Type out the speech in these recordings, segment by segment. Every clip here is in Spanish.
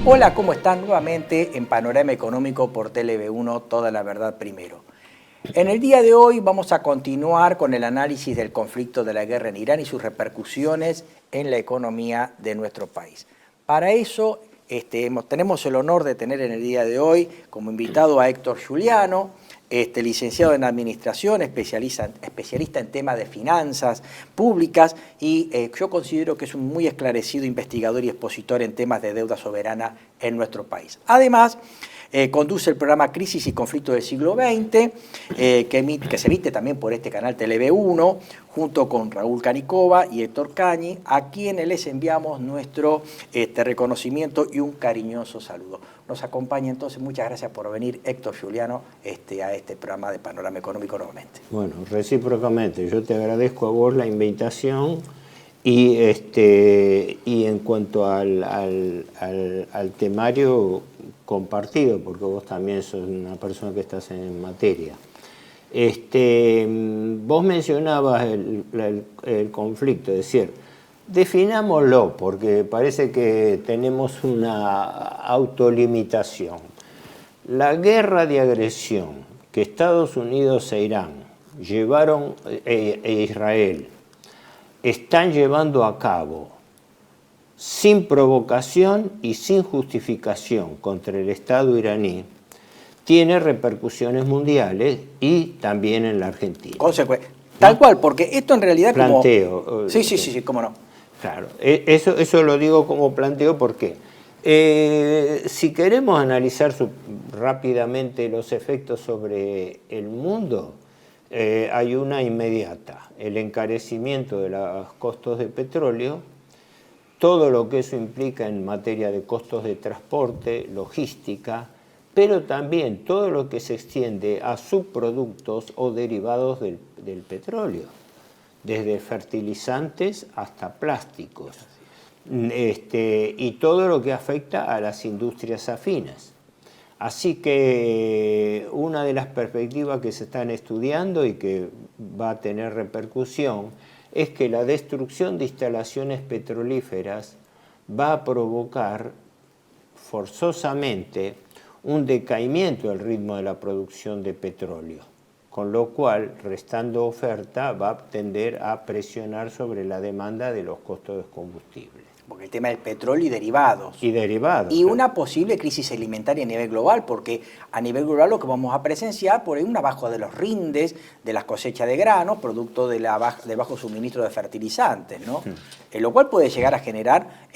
Hola, ¿cómo están? Nuevamente en Panorama Económico por TLV1, Toda la Verdad Primero. En el día de hoy vamos a continuar con el análisis del conflicto de la guerra en Irán y sus repercusiones en la economía de nuestro país. Para eso tenemos el honor de tener en el día de hoy como invitado a Héctor Giuliano, licenciado en Administración, especialista en temas de finanzas públicas y yo considero que es un muy esclarecido investigador y expositor en temas de deuda soberana en nuestro país. Además, conduce el programa Crisis y Conflicto del Siglo XX, que se emite también por este canal TLV1, junto con Raúl Canicova y Héctor Cañi, a quienes les enviamos nuestro reconocimiento y un cariñoso saludo. Nos acompaña entonces, muchas gracias por venir, Héctor Giuliano, a este programa de Panorama Económico nuevamente. Bueno, recíprocamente, yo te agradezco a vos la invitación y en cuanto al temario compartido, porque vos también sos una persona que estás en materia. Vos mencionabas el conflicto, es decir, definámoslo, porque parece que tenemos una autolimitación. La guerra de agresión que Estados Unidos e Irán llevaron, Israel, están llevando a cabo sin provocación y sin justificación contra el Estado iraní, tiene repercusiones mundiales y también en la Argentina. Tal cual, porque esto en realidad planteo. Como... Sí, cómo no. Claro, eso lo digo como planteo porque si queremos analizar rápidamente los efectos sobre el mundo, hay una inmediata, el encarecimiento de los costos de petróleo, todo lo que eso implica en materia de costos de transporte, logística, pero también todo lo que se extiende a subproductos o derivados del petróleo, desde fertilizantes hasta plásticos, y todo lo que afecta a las industrias afines. Así que una de las perspectivas que se están estudiando y que va a tener repercusión es que la destrucción de instalaciones petrolíferas va a provocar forzosamente un decaimiento del ritmo de la producción de petróleo, con lo cual, restando oferta, va a tender a presionar sobre la demanda de los costos de combustible. Porque el tema del petróleo y derivados. Y derivados. Y una posible crisis alimentaria a nivel global, porque a nivel global lo que vamos a presenciar por ahí un bajo de los rindes, de las cosechas de granos, producto del bajo suministro de fertilizantes, ¿no? Lo cual puede llegar a generar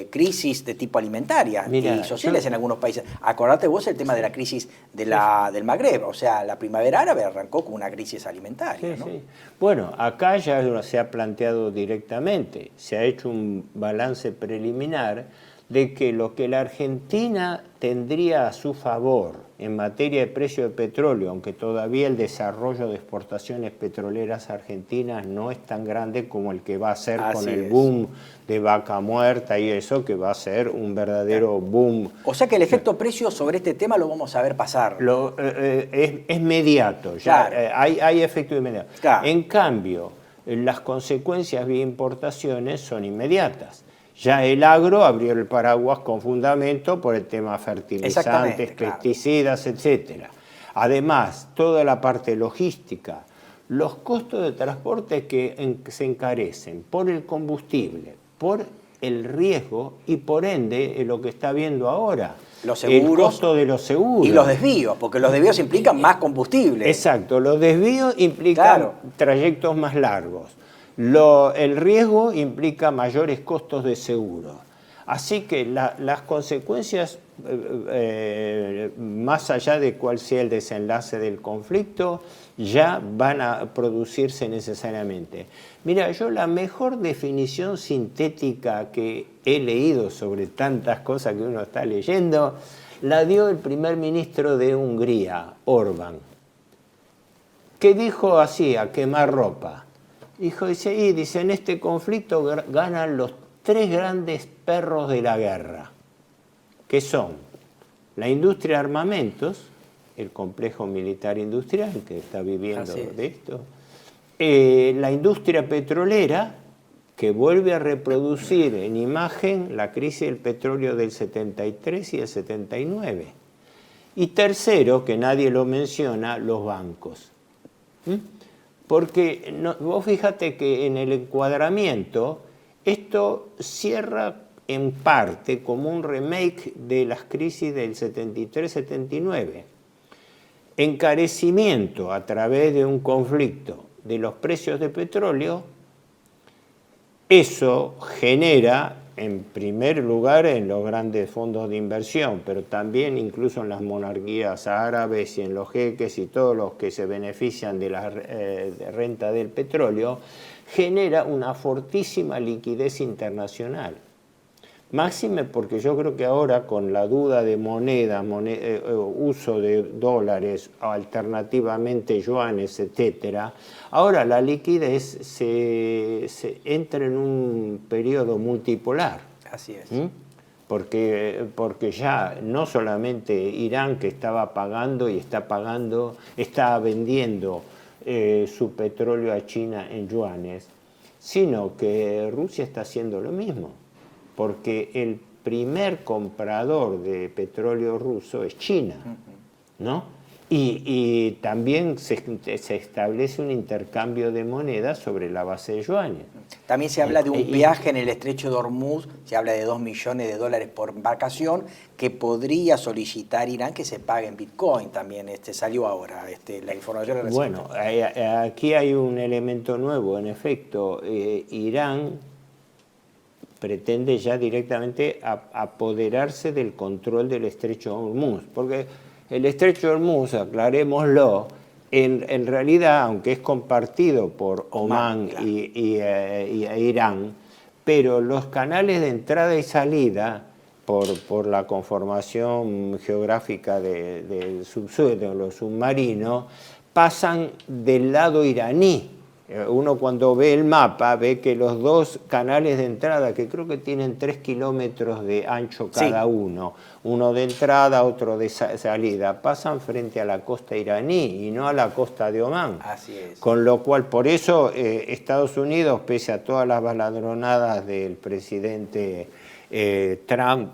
crisis de tipo alimentaria y sociales en algunos países. Acordate vos el tema de la crisis de del Magreb, o sea, la primavera árabe arrancó con una crisis alimentaria, ¿no? Sí. Bueno, acá ya se ha planteado directamente, se ha hecho un balance preliminar de que lo que la Argentina tendría a su favor en materia de precio de petróleo, aunque todavía el desarrollo de exportaciones petroleras argentinas no es tan grande como el que va a ser con el boom de Vaca Muerta y eso, que va a ser un verdadero boom. O sea que el efecto precio sobre este tema lo vamos a ver pasar. Es mediato, ya claro. Hay efecto inmediato. Claro. En cambio, las consecuencias vía importaciones son inmediatas. Ya el agro abrió el paraguas con fundamento por el tema fertilizantes, pesticidas, claro, etc. Además, toda la parte logística, los costos de transporte que se encarecen por el combustible, por el riesgo y por ende lo que está viendo ahora. Los seguros, el costo de los seguros. Y los desvíos, porque los desvíos implican más combustible. Exacto, los desvíos implican trayectos más largos. El riesgo implica mayores costos de seguro. Así que las consecuencias, más allá de cuál sea el desenlace del conflicto, ya van a producirse necesariamente. Mira, yo la mejor definición sintética que he leído sobre tantas cosas que uno está leyendo, la dio el primer ministro de Hungría, Orbán, que dijo así, a quemarropa. Dice, en este conflicto ganan los tres grandes perros de la guerra, que son la industria de armamentos, el complejo militar industrial que está viviendo de esto, la industria petrolera que vuelve a reproducir en imagen la crisis del petróleo del 73 y el 79. Y tercero, que nadie lo menciona, los bancos. Porque vos fíjate que en el encuadramiento esto cierra en parte como un remake de las crisis del 73-79. Encarecimiento a través de un conflicto de los precios de petróleo, eso genera, en primer lugar, en los grandes fondos de inversión, pero también incluso en las monarquías árabes y en los jeques y todos los que se benefician de la renta del petróleo, genera una fortísima liquidez internacional. Máxime porque yo creo que ahora con la duda de uso de dólares, alternativamente yuanes, etcétera, ahora la liquidez se entra en un periodo multipolar. Así es. Porque ya no solamente Irán, que estaba pagando y está vendiendo su petróleo a China en yuanes, sino que Rusia está haciendo lo mismo. Porque el primer comprador de petróleo ruso es China, ¿no? Y también se establece un intercambio de monedas sobre la base de yuanes. También se habla de un peaje en el estrecho de Hormuz, se habla de 2 millones de dólares por embarcación, que podría solicitar Irán que se pague en Bitcoin también. Salió ahora la información reciente. Bueno, aquí hay un elemento nuevo, en efecto, Irán pretende ya directamente apoderarse del control del estrecho de Hormuz, porque el estrecho de Hormuz, aclarémoslo, en realidad, aunque es compartido por Omán claro, y Irán, pero los canales de entrada y salida, por la conformación geográfica del subsuelo, los submarinos, pasan del lado iraní. Uno cuando ve el mapa ve que los dos canales de entrada, que creo que tienen 3 kilómetros de ancho cada uno de entrada, otro de salida, pasan frente a la costa iraní y no a la costa de Omán. Así es. Con lo cual, por eso Estados Unidos, pese a todas las baladronadas del presidente Trump,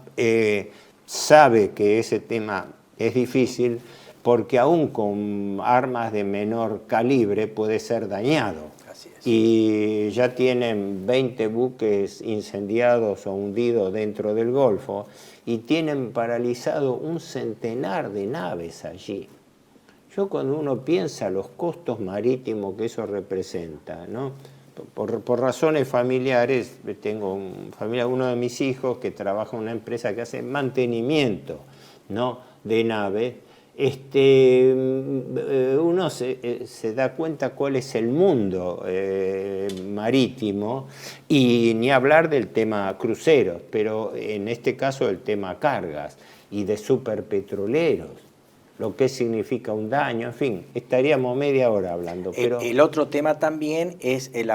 sabe que ese tema es difícil, porque aún con armas de menor calibre puede ser dañado. Así es. Y ya tienen 20 buques incendiados o hundidos dentro del Golfo y tienen paralizado un centenar de naves allí. Yo cuando uno piensa los costos marítimos que eso representa, ¿no? Por razones familiares, tengo uno de mis hijos que trabaja en una empresa que hace mantenimiento, ¿no?, de naves. Uno se da cuenta cuál es el mundo marítimo, y ni hablar del tema cruceros, pero en este caso el tema cargas y de superpetroleros, lo que significa un daño, en fin, estaríamos media hora hablando. Pero el otro tema también es el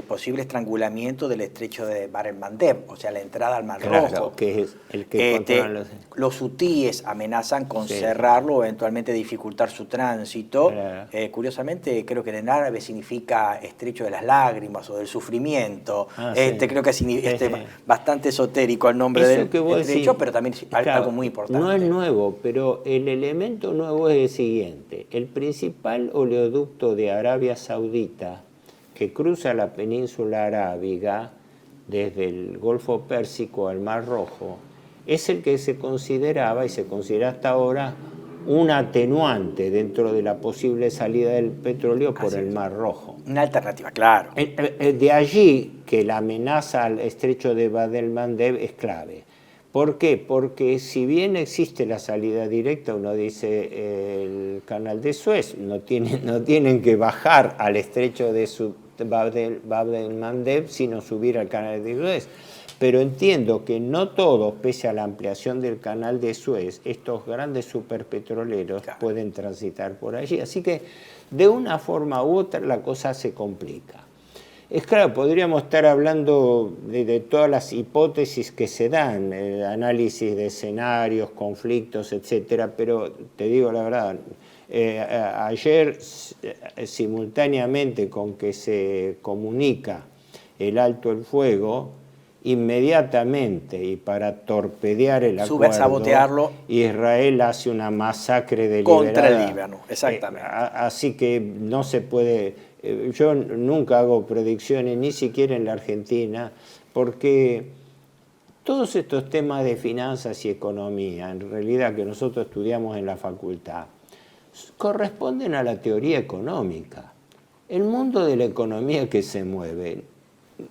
posible estrangulamiento del estrecho de Bab el-Mandeb, o sea, la entrada al Mar Rojo. Que es el que controlan los hutíes amenazan con Sí. cerrarlo o eventualmente dificultar su tránsito. Claro. Curiosamente, creo que en árabe significa estrecho de las lágrimas o del sufrimiento. Sí. Creo que es bastante esotérico el nombre Eso del que vos estrecho, decís, pero también es claro, algo muy importante. No es nuevo, pero el elemento nuevo es el siguiente. El principal oleoducto de Arabia Saudita, que cruza la península arábiga desde el Golfo Pérsico al Mar Rojo, es el que se consideraba y se considera hasta ahora un atenuante dentro de la posible salida del petróleo por el Mar Rojo. Una alternativa, claro. De allí que la amenaza al estrecho de Bab el-Mandeb es clave. ¿Por qué? Porque si bien existe la salida directa, uno dice el canal de Suez, no tienen que bajar al estrecho de Bab el-Mandeb, sino subir al canal de Suez. Pero entiendo que no todos, pese a la ampliación del canal de Suez, estos grandes superpetroleros pueden transitar por allí. Así que de una forma u otra la cosa se complica. Es claro, podríamos estar hablando de todas las hipótesis que se dan, análisis de escenarios, conflictos, etcétera, pero te digo la verdad, ayer simultáneamente con que se comunica el alto el fuego, inmediatamente, y para torpedear el acuerdo, sabotearlo, Israel hace una masacre deliberada contra el Líbano, exactamente. Así que no se puede, yo nunca hago predicciones, ni siquiera en la Argentina, porque todos estos temas de finanzas y economía, en realidad que nosotros estudiamos en la facultad, corresponden a la teoría económica. El mundo de la economía que se mueve,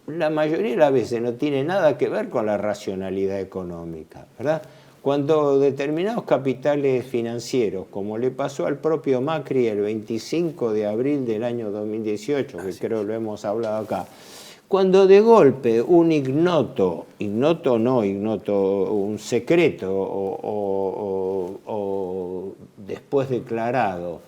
la mayoría de las veces no tiene nada que ver con la racionalidad económica, ¿verdad? Cuando determinados capitales financieros, como le pasó al propio Macri el 25 de abril del año 2018, que creo lo hemos hablado acá, cuando de golpe un un secreto o después declarado,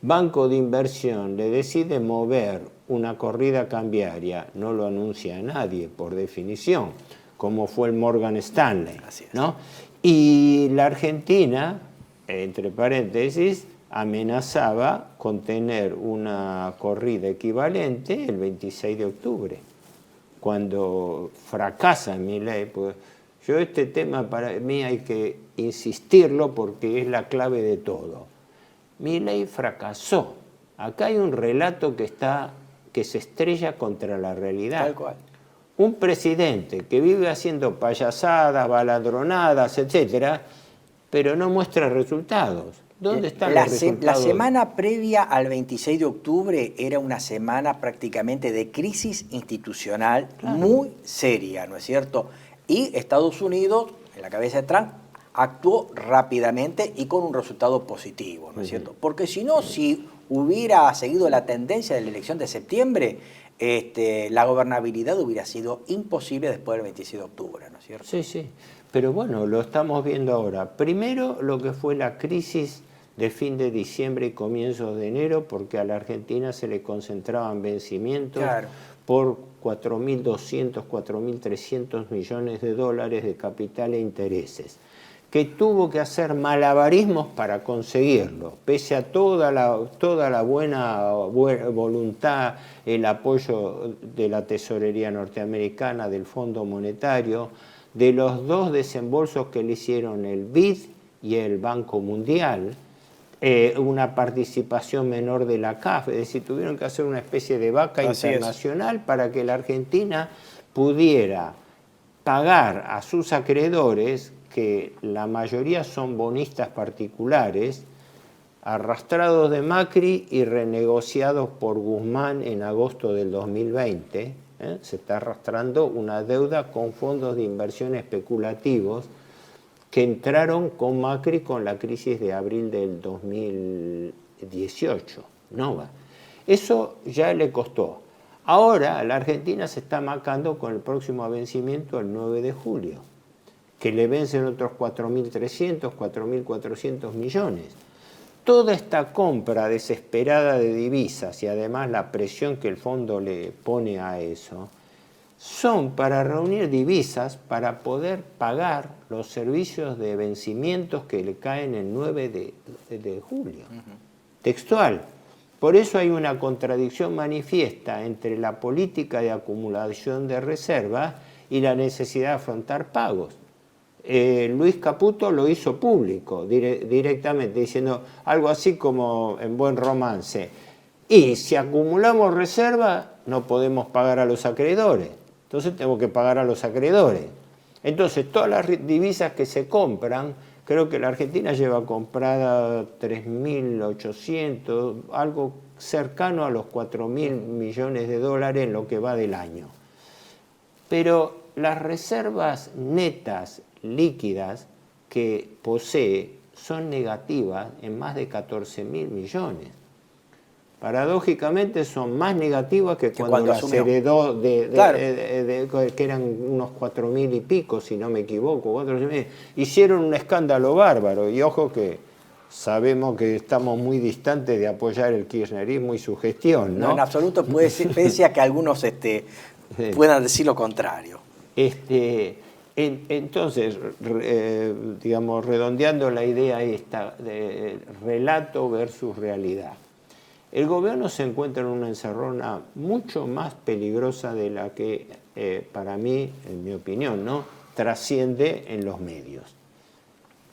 banco de inversión le decide mover una corrida cambiaria, no lo anuncia a nadie por definición, como fue el Morgan Stanley, ¿no? Y la Argentina, entre paréntesis, amenazaba con tener una corrida equivalente el 26 de octubre, cuando fracasa Milei. Pues yo este tema para mí hay que insistirlo porque es la clave de todo. Milei fracasó. Acá hay un relato que se estrella contra la realidad. Tal cual. Un presidente que vive haciendo payasadas, baladronadas, etcétera, pero no muestra resultados. ¿Dónde están los resultados? La semana previa al 26 de octubre era una semana prácticamente de crisis institucional muy seria, ¿no es cierto? Y Estados Unidos, en la cabeza de Trump, actuó rápidamente y con un resultado positivo, ¿no es cierto? Porque si no, si hubiera seguido la tendencia de la elección de septiembre, la gobernabilidad hubiera sido imposible después del 26 de octubre, ¿no es cierto? Sí, sí. Pero bueno, lo estamos viendo ahora. Primero, lo que fue la crisis de fin de diciembre y comienzos de enero, porque a la Argentina se le concentraban vencimientos por 4.200, 4.300 millones de dólares de capital e intereses, que tuvo que hacer malabarismos para conseguirlo, pese a toda la buena voluntad, el apoyo de la tesorería norteamericana, del Fondo Monetario, de los dos desembolsos que le hicieron el BID y el Banco Mundial, una participación menor de la CAF, es decir, tuvieron que hacer una especie de vaca internacional para que la Argentina pudiera pagar a sus acreedores, que la mayoría son bonistas particulares, arrastrados de Macri y renegociados por Guzmán en agosto del 2020. Se está arrastrando una deuda con fondos de inversión especulativos que entraron con Macri con la crisis de abril del 2018. ¿No? Eso ya le costó. Ahora la Argentina se está macando con el próximo vencimiento el 9 de julio, que le vencen otros 4.300, 4.400 millones. Toda esta compra desesperada de divisas y además la presión que el fondo le pone a eso, son para reunir divisas para poder pagar los servicios de vencimientos que le caen el 9 de julio. Textual. Por eso hay una contradicción manifiesta entre la política de acumulación de reservas y la necesidad de afrontar pagos. Luis Caputo lo hizo público directamente, diciendo algo así como en buen romance: y si acumulamos reservas no podemos pagar a los acreedores, entonces tengo que pagar a los acreedores. Entonces todas las divisas que se compran, creo que la Argentina lleva comprada 3.800, algo cercano a los 4.000 millones de dólares en lo que va del año. Pero las reservas netas líquidas que posee son negativas en más de 14.000 millones. Paradójicamente son más negativas que cuando las heredó, que eran unos 4.000 y pico, si no me equivoco. Hicieron un escándalo bárbaro, y ojo que sabemos que estamos muy distantes de apoyar el kirchnerismo y su gestión, ¿no? No, en absoluto, pese a que algunos puedan decir lo contrario. Entonces, digamos, redondeando la idea esta de relato versus realidad. el gobierno se encuentra en una encerrona mucho más peligrosa de la que, para mí, en mi opinión, ¿no?, trasciende en los medios.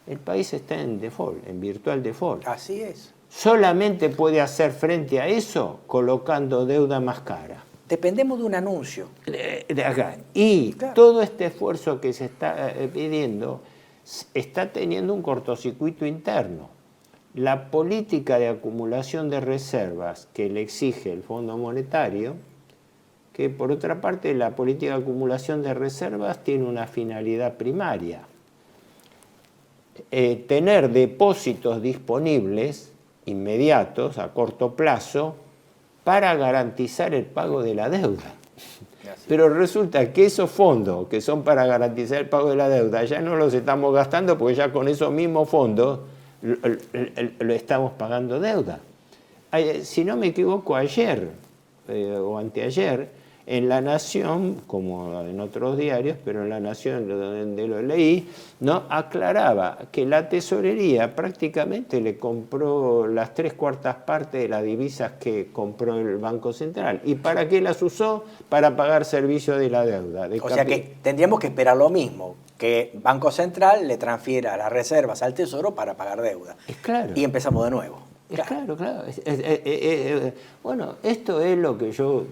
El país está en default, en virtual default. Así es. Solamente puede hacer frente a eso colocando deuda más cara. Dependemos de un anuncio. De acá. Y claro, todo este esfuerzo que se está pidiendo está teniendo un cortocircuito interno. La política de acumulación de reservas que le exige el Fondo Monetario, que por otra parte la política de acumulación de reservas tiene una finalidad primaria. Tener depósitos disponibles, inmediatos, a corto plazo, para garantizar el pago de la deuda. Pero resulta que esos fondos que son para garantizar el pago de la deuda ya no los estamos gastando porque ya con esos mismos fondos lo estamos pagando deuda. Si no me equivoco, ayer o anteayer, en La Nación, como en otros diarios, pero en La Nación, donde lo leí, ¿no?, aclaraba que la tesorería prácticamente le compró las 3/4 partes de las divisas que compró el Banco Central. ¿Y para qué las usó? Para pagar servicios de la deuda. O sea que tendríamos que esperar lo mismo, que Banco Central le transfiera las reservas al Tesoro para pagar deuda. Es claro. Y empezamos de nuevo. Claro. Bueno, esto es lo que yo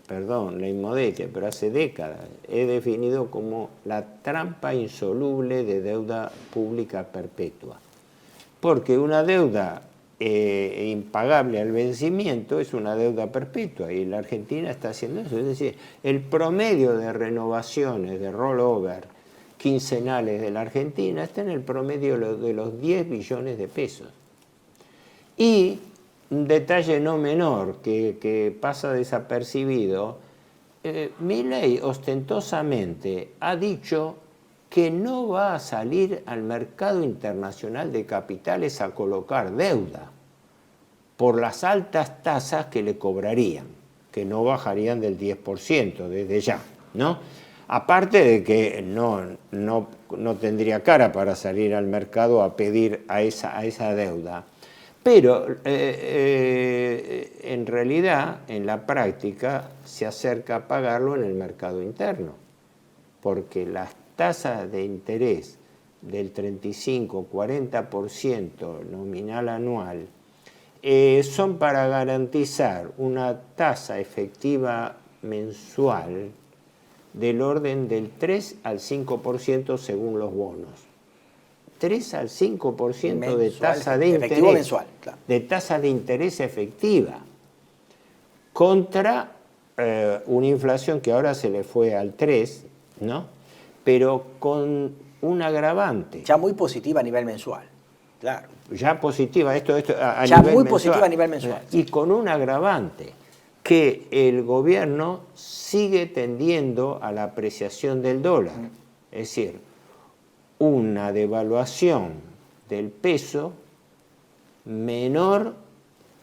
perdón la inmodestia, pero hace décadas he definido como la trampa insoluble de deuda pública perpetua. Porque una deuda impagable al vencimiento es una deuda perpetua y la Argentina está haciendo eso. Es decir, el promedio de renovaciones, de rollover quincenales de la Argentina está en el promedio de los 10 billones de pesos. Y un detalle no menor que pasa desapercibido, Milei ostentosamente ha dicho que no va a salir al mercado internacional de capitales a colocar deuda por las altas tasas que le cobrarían, que no bajarían del 10% desde ya, ¿no? Aparte de que no tendría cara para salir al mercado a pedir a esa deuda. Pero en realidad, en la práctica, se acerca a pagarlo en el mercado interno, porque las tasas de interés del 35-40% nominal anual son para garantizar una tasa efectiva mensual del orden del 3 al 5% según los bonos. 3 al 5% de tasa de interés, mensual, claro, de tasa de interés efectiva, contra una inflación que ahora se le fue al 3, ¿no?, pero con un agravante. Ya muy positiva a nivel mensual, claro. Ya positiva, esto a ya nivel muy mensual, positiva a nivel mensual. Y con un agravante, que el gobierno sigue tendiendo a la apreciación del dólar. Es decir, una devaluación del peso menor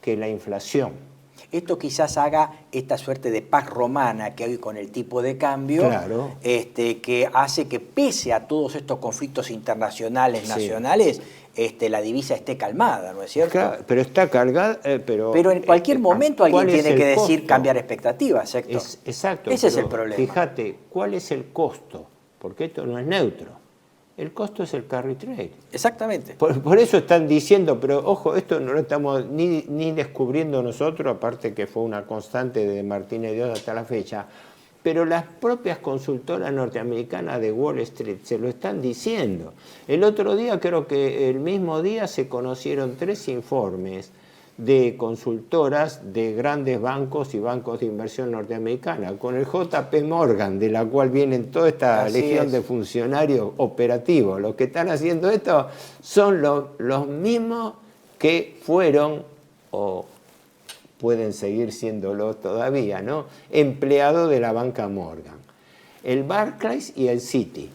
que la inflación. Esto quizás haga esta suerte de paz romana que hay con el tipo de cambio, claro, que hace que pese a todos estos conflictos internacionales, sí, nacionales, la divisa esté calmada, ¿no es cierto? Claro, pero está cargada, pero en cualquier momento alguien tiene que decir costo? Cambiar expectativas, Héctor. Exacto. Ese es el problema. Fíjate, ¿cuál es el costo? Porque esto no es neutro. El costo es el carry trade. Exactamente. Por eso están diciendo, pero ojo, esto no lo estamos ni descubriendo nosotros, aparte que fue una constante de Martínez Dios hasta la fecha, pero las propias consultoras norteamericanas de Wall Street se lo están diciendo. El otro día, creo que el mismo día, se conocieron 3 informes de consultoras de grandes bancos y bancos de inversión norteamericana, con el JP Morgan, de la cual vienen toda esta legión de funcionarios operativos. Los que están haciendo esto son los mismos que fueron, o pueden seguir siéndolo todavía, ¿no?, empleados de la banca Morgan. El Barclays y el Citi.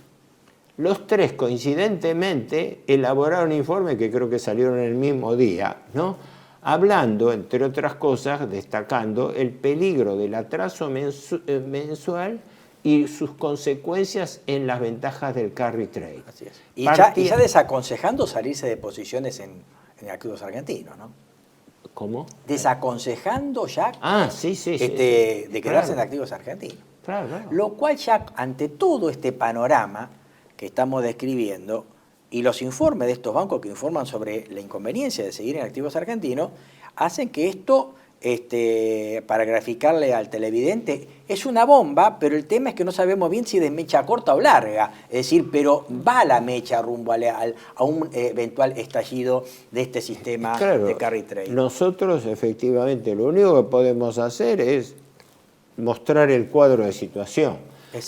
Los 3 coincidentemente elaboraron informes que creo que salieron el mismo día, ¿no?, hablando, entre otras cosas, destacando el peligro del atraso mensual y sus consecuencias en las ventajas del carry trade. Así es. Y ya desaconsejando salirse de posiciones en activos argentinos, ¿no? ¿Cómo? Desaconsejando ya Sí. de quedarse Claro. en activos argentinos. Claro, claro. Lo cual ya ante todo este panorama que estamos describiendo y los informes de estos bancos que informan sobre la inconveniencia de seguir en activos argentinos, hacen que esto, para graficarle al televidente, es una bomba, pero el tema es que no sabemos bien si de mecha corta o larga. Es decir, pero va la mecha rumbo a un eventual estallido de este sistema Claro, de carry trade. nosotros efectivamente lo único que podemos hacer es mostrar el cuadro de situación.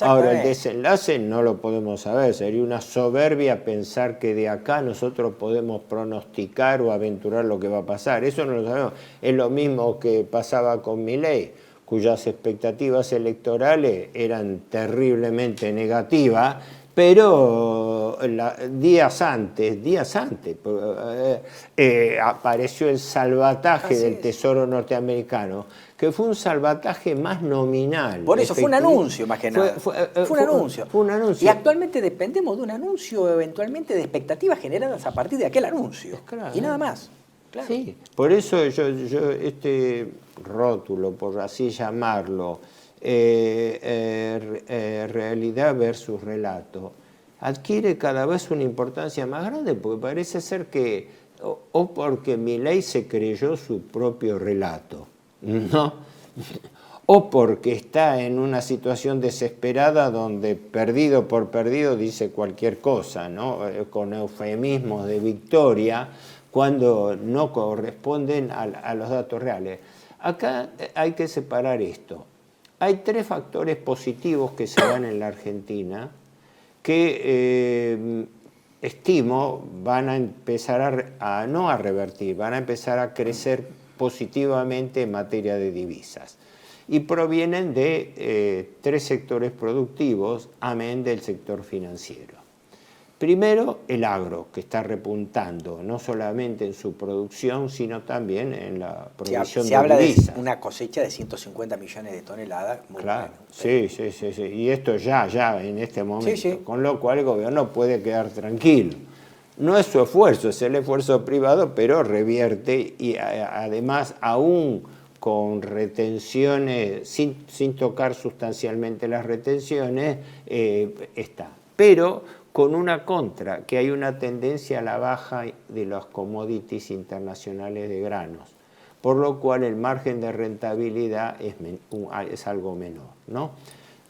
Ahora, el desenlace no lo podemos saber. Sería una soberbia pensar que de acá nosotros podemos pronosticar o aventurar lo que va a pasar. Eso no lo sabemos. Es lo mismo que pasaba con Milei, cuyas expectativas electorales eran terriblemente negativas, pero días antes, apareció el salvataje del Tesoro norteamericano, que fue un salvataje más nominal. Por eso fue un anuncio, más que nada. Fue un anuncio. Fue un anuncio. Y actualmente dependemos de un anuncio, eventualmente, de expectativas generadas a partir de aquel anuncio. Claro. Y nada más. Claro. Sí, por eso yo este rótulo, por así llamarlo, realidad versus relato, adquiere cada vez una importancia más grande, porque parece ser que, o porque Milei se creyó su propio relato, ¿no? O porque está en una situación desesperada donde perdido por perdido dice cualquier cosa, ¿no? Con eufemismos de victoria, cuando no corresponden a los datos reales. Acá hay que separar esto. Hay tres factores positivos que se dan en la Argentina que estimo van a empezar no a revertir, van a empezar a crecer positivamente en materia de divisas. Y provienen de tres sectores productivos, amén del sector financiero. Primero, el agro, que está repuntando, no solamente en su producción, sino también en la provisión de divisas. Se habla de una cosecha de 150 millones de toneladas. Muy claro, bueno. Sí. Y esto ya en este momento. Sí. Con lo cual el gobierno puede quedar tranquilo. No es su esfuerzo, es el esfuerzo privado, pero revierte y además aún con retenciones, sin tocar sustancialmente las retenciones, está. Pero con una contra, que hay una tendencia a la baja de los commodities internacionales de granos, por lo cual el margen de rentabilidad es algo menor, ¿no?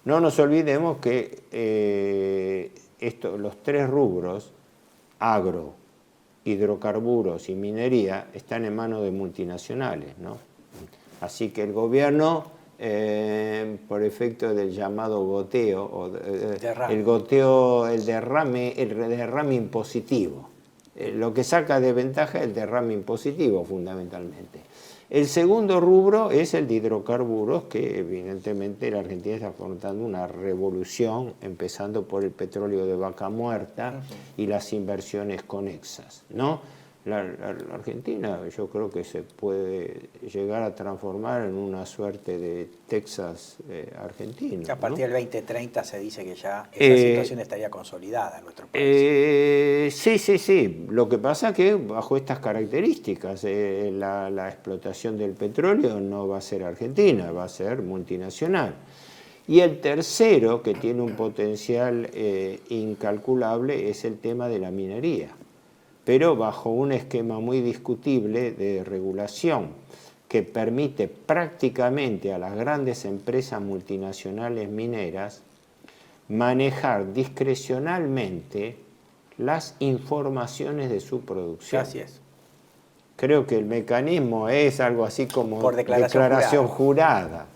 No nos olvidemos que los tres rubros, agro, hidrocarburos y minería, están en manos de multinacionales, ¿no? Así que el gobierno, por efecto del llamado goteo, el derrame impositivo. Lo que saca de ventaja es el derrame impositivo, fundamentalmente. El segundo rubro es el de hidrocarburos, que evidentemente la Argentina está afrontando una revolución, empezando por el petróleo de vaca muerta y las inversiones conexas, ¿no? La Argentina yo creo que se puede llegar a transformar en una suerte de Texas argentino. Que a partir del 2030 se dice que ya esa situación estaría consolidada en nuestro país. Sí. Lo que pasa es que bajo estas características la explotación del petróleo no va a ser argentina, va a ser multinacional. Y el tercero, que tiene un potencial incalculable, es el tema de la minería, pero bajo un esquema muy discutible de regulación que permite prácticamente a las grandes empresas multinacionales mineras manejar discrecionalmente las informaciones de su producción. Así es. Creo que el mecanismo es algo así como por declaración jurada.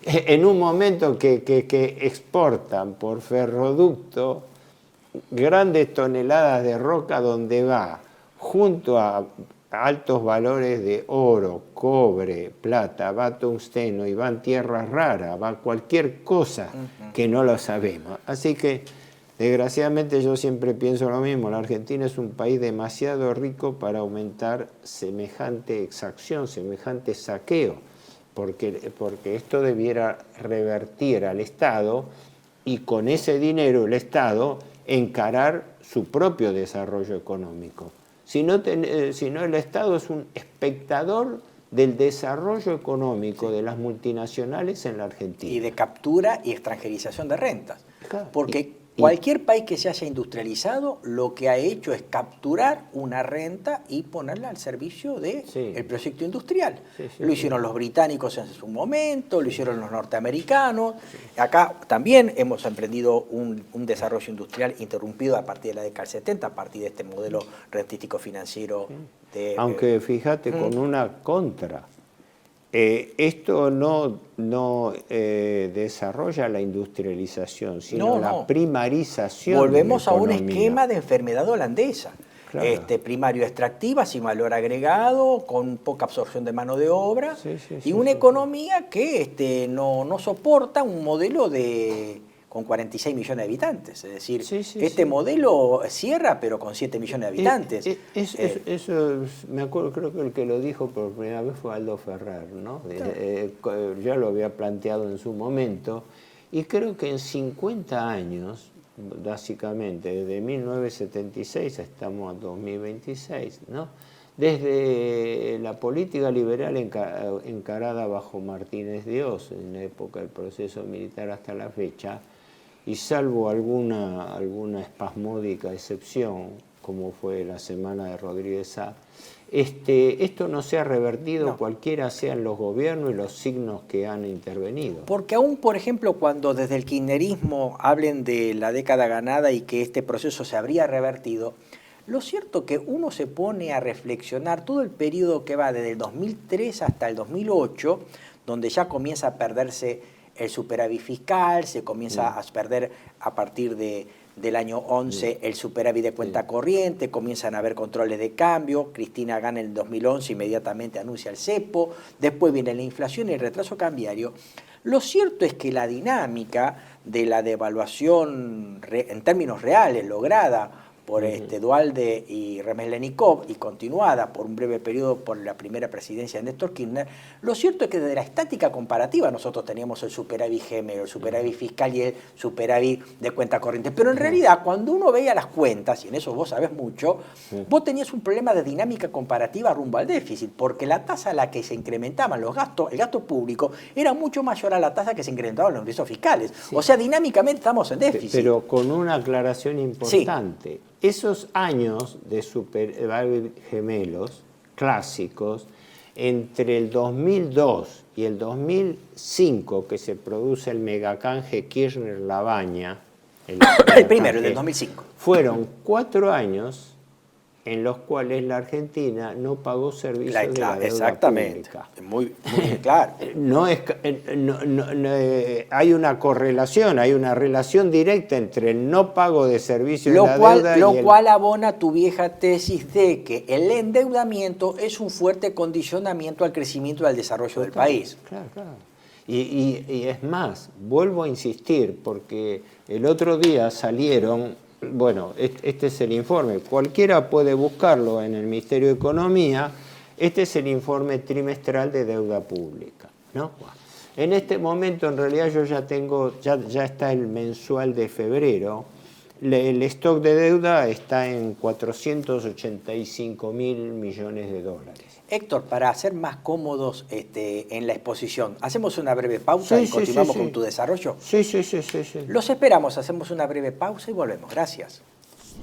En un momento que exportan por ferroducto grandes toneladas de roca donde va, junto a altos valores de oro, cobre, plata, va tungsteno y van tierras raras, va cualquier cosa que no lo sabemos. Así que, desgraciadamente, yo siempre pienso lo mismo, la Argentina es un país demasiado rico para aumentar semejante exacción, semejante saqueo, porque esto debiera revertir al Estado y con ese dinero el Estado encarar su propio desarrollo económico. Si no el Estado es un espectador del desarrollo económico de las multinacionales en la Argentina. Y de captura y extranjerización de rentas. Claro. Porque cualquier país que se haya industrializado lo que ha hecho es capturar una renta y ponerla al servicio del proyecto industrial. Lo hicieron los británicos en su momento, lo hicieron los norteamericanos. Acá también hemos emprendido un desarrollo industrial interrumpido a partir de la década del 70, a partir de este modelo rentístico financiero. Aunque fíjate, con una contra. Esto no desarrolla la industrialización, sino la primarización. Volvemos a un esquema de enfermedad holandesa. Claro. Primario extractiva, sin valor agregado, con poca absorción de mano de obra, y una economía que no soporta un modelo con 46 millones de habitantes. Es decir, este modelo cierra, pero con 7 millones de habitantes. Eso, me acuerdo, creo que el que lo dijo por primera vez fue Aldo Ferrer, ¿no? Claro. Ya lo había planteado en su momento, y creo que en 50 años, básicamente, desde 1976 estamos a 2026, ¿no? Desde la política liberal encarada bajo Martínez Dios, en la época del proceso militar hasta la fecha, y salvo alguna espasmódica excepción, como fue la semana de Rodríguez Sá, esto no se ha revertido, cualquiera sean los gobiernos y los signos que han intervenido. Porque aún, por ejemplo, cuando desde el kirchnerismo hablen de la década ganada y que este proceso se habría revertido, lo cierto que uno se pone a reflexionar todo el periodo que va desde el 2003 hasta el 2008, donde ya comienza a perderse el superávit fiscal, se comienza a perder a partir del año 11 el superávit de cuenta corriente, comienzan a haber controles de cambio, Cristina gana en el 2011, inmediatamente anuncia el cepo, después viene la inflación y el retraso cambiario. Lo cierto es que la dinámica de la devaluación en términos reales lograda por Duhalde y Remeslenikov y continuada por un breve periodo por la primera presidencia de Néstor Kirchner, lo cierto es que desde la estática comparativa nosotros teníamos el superávit gemelo, el superávit fiscal y el superávit de cuenta corriente, pero en realidad cuando uno veía las cuentas, y en eso vos sabés mucho, vos tenías un problema de dinámica comparativa rumbo al déficit, porque la tasa a la que se incrementaban los gastos, el gasto público, era mucho mayor a la tasa que se incrementaban los ingresos fiscales. O sea, dinámicamente estamos en déficit. Pero con una aclaración importante. Esos años de superávit gemelos clásicos, entre el 2002 y el 2005, que se produce el megacanje Kirchner-Labaña, el primero, el del 2005, fueron 4 años en los cuales la Argentina no pagó servicios de la deuda pública. Muy claro. Hay una correlación, hay una relación directa entre el no pago de servicios de la deuda lo cual abona tu vieja tesis de que el endeudamiento es un fuerte condicionamiento al crecimiento y al desarrollo del país. Claro. Y es más, vuelvo a insistir, porque el otro día salieron... Bueno, este es el informe, cualquiera puede buscarlo en el Ministerio de Economía, este es el informe trimestral de deuda pública, ¿no? En este momento, en realidad, yo ya tengo, ya está el mensual de febrero, el stock de deuda está en 485.000 millones de dólares. Héctor, para ser más cómodos en la exposición, ¿hacemos una breve pausa y continuamos con tu desarrollo? Sí. Los esperamos, hacemos una breve pausa y volvemos. Gracias.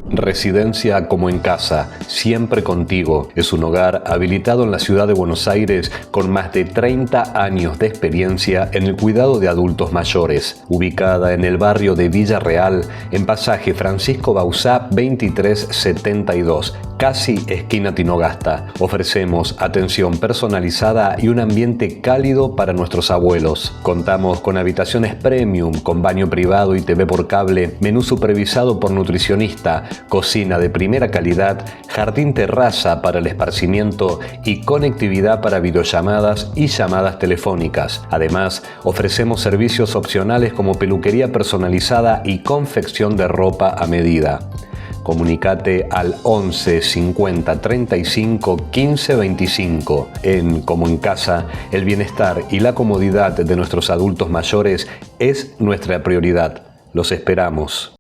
Residencia como en casa, siempre contigo. Es un hogar habilitado en la ciudad de Buenos Aires con más de 30 años de experiencia en el cuidado de adultos mayores. Ubicada en el barrio de Villa Real, en pasaje Francisco Bauzá 2372, casi esquina Tinogasta. Ofrecemos atención personalizada y un ambiente cálido para nuestros abuelos. Contamos con habitaciones premium, con baño privado y TV por cable, menú supervisado por nutricionista, cocina de primera calidad, jardín terraza para el esparcimiento y conectividad para videollamadas y llamadas telefónicas. Además, ofrecemos servicios opcionales como peluquería personalizada y confección de ropa a medida. Comunicate al 11 50 35 15 25. En Como en Casa, el bienestar y la comodidad de nuestros adultos mayores es nuestra prioridad. Los esperamos.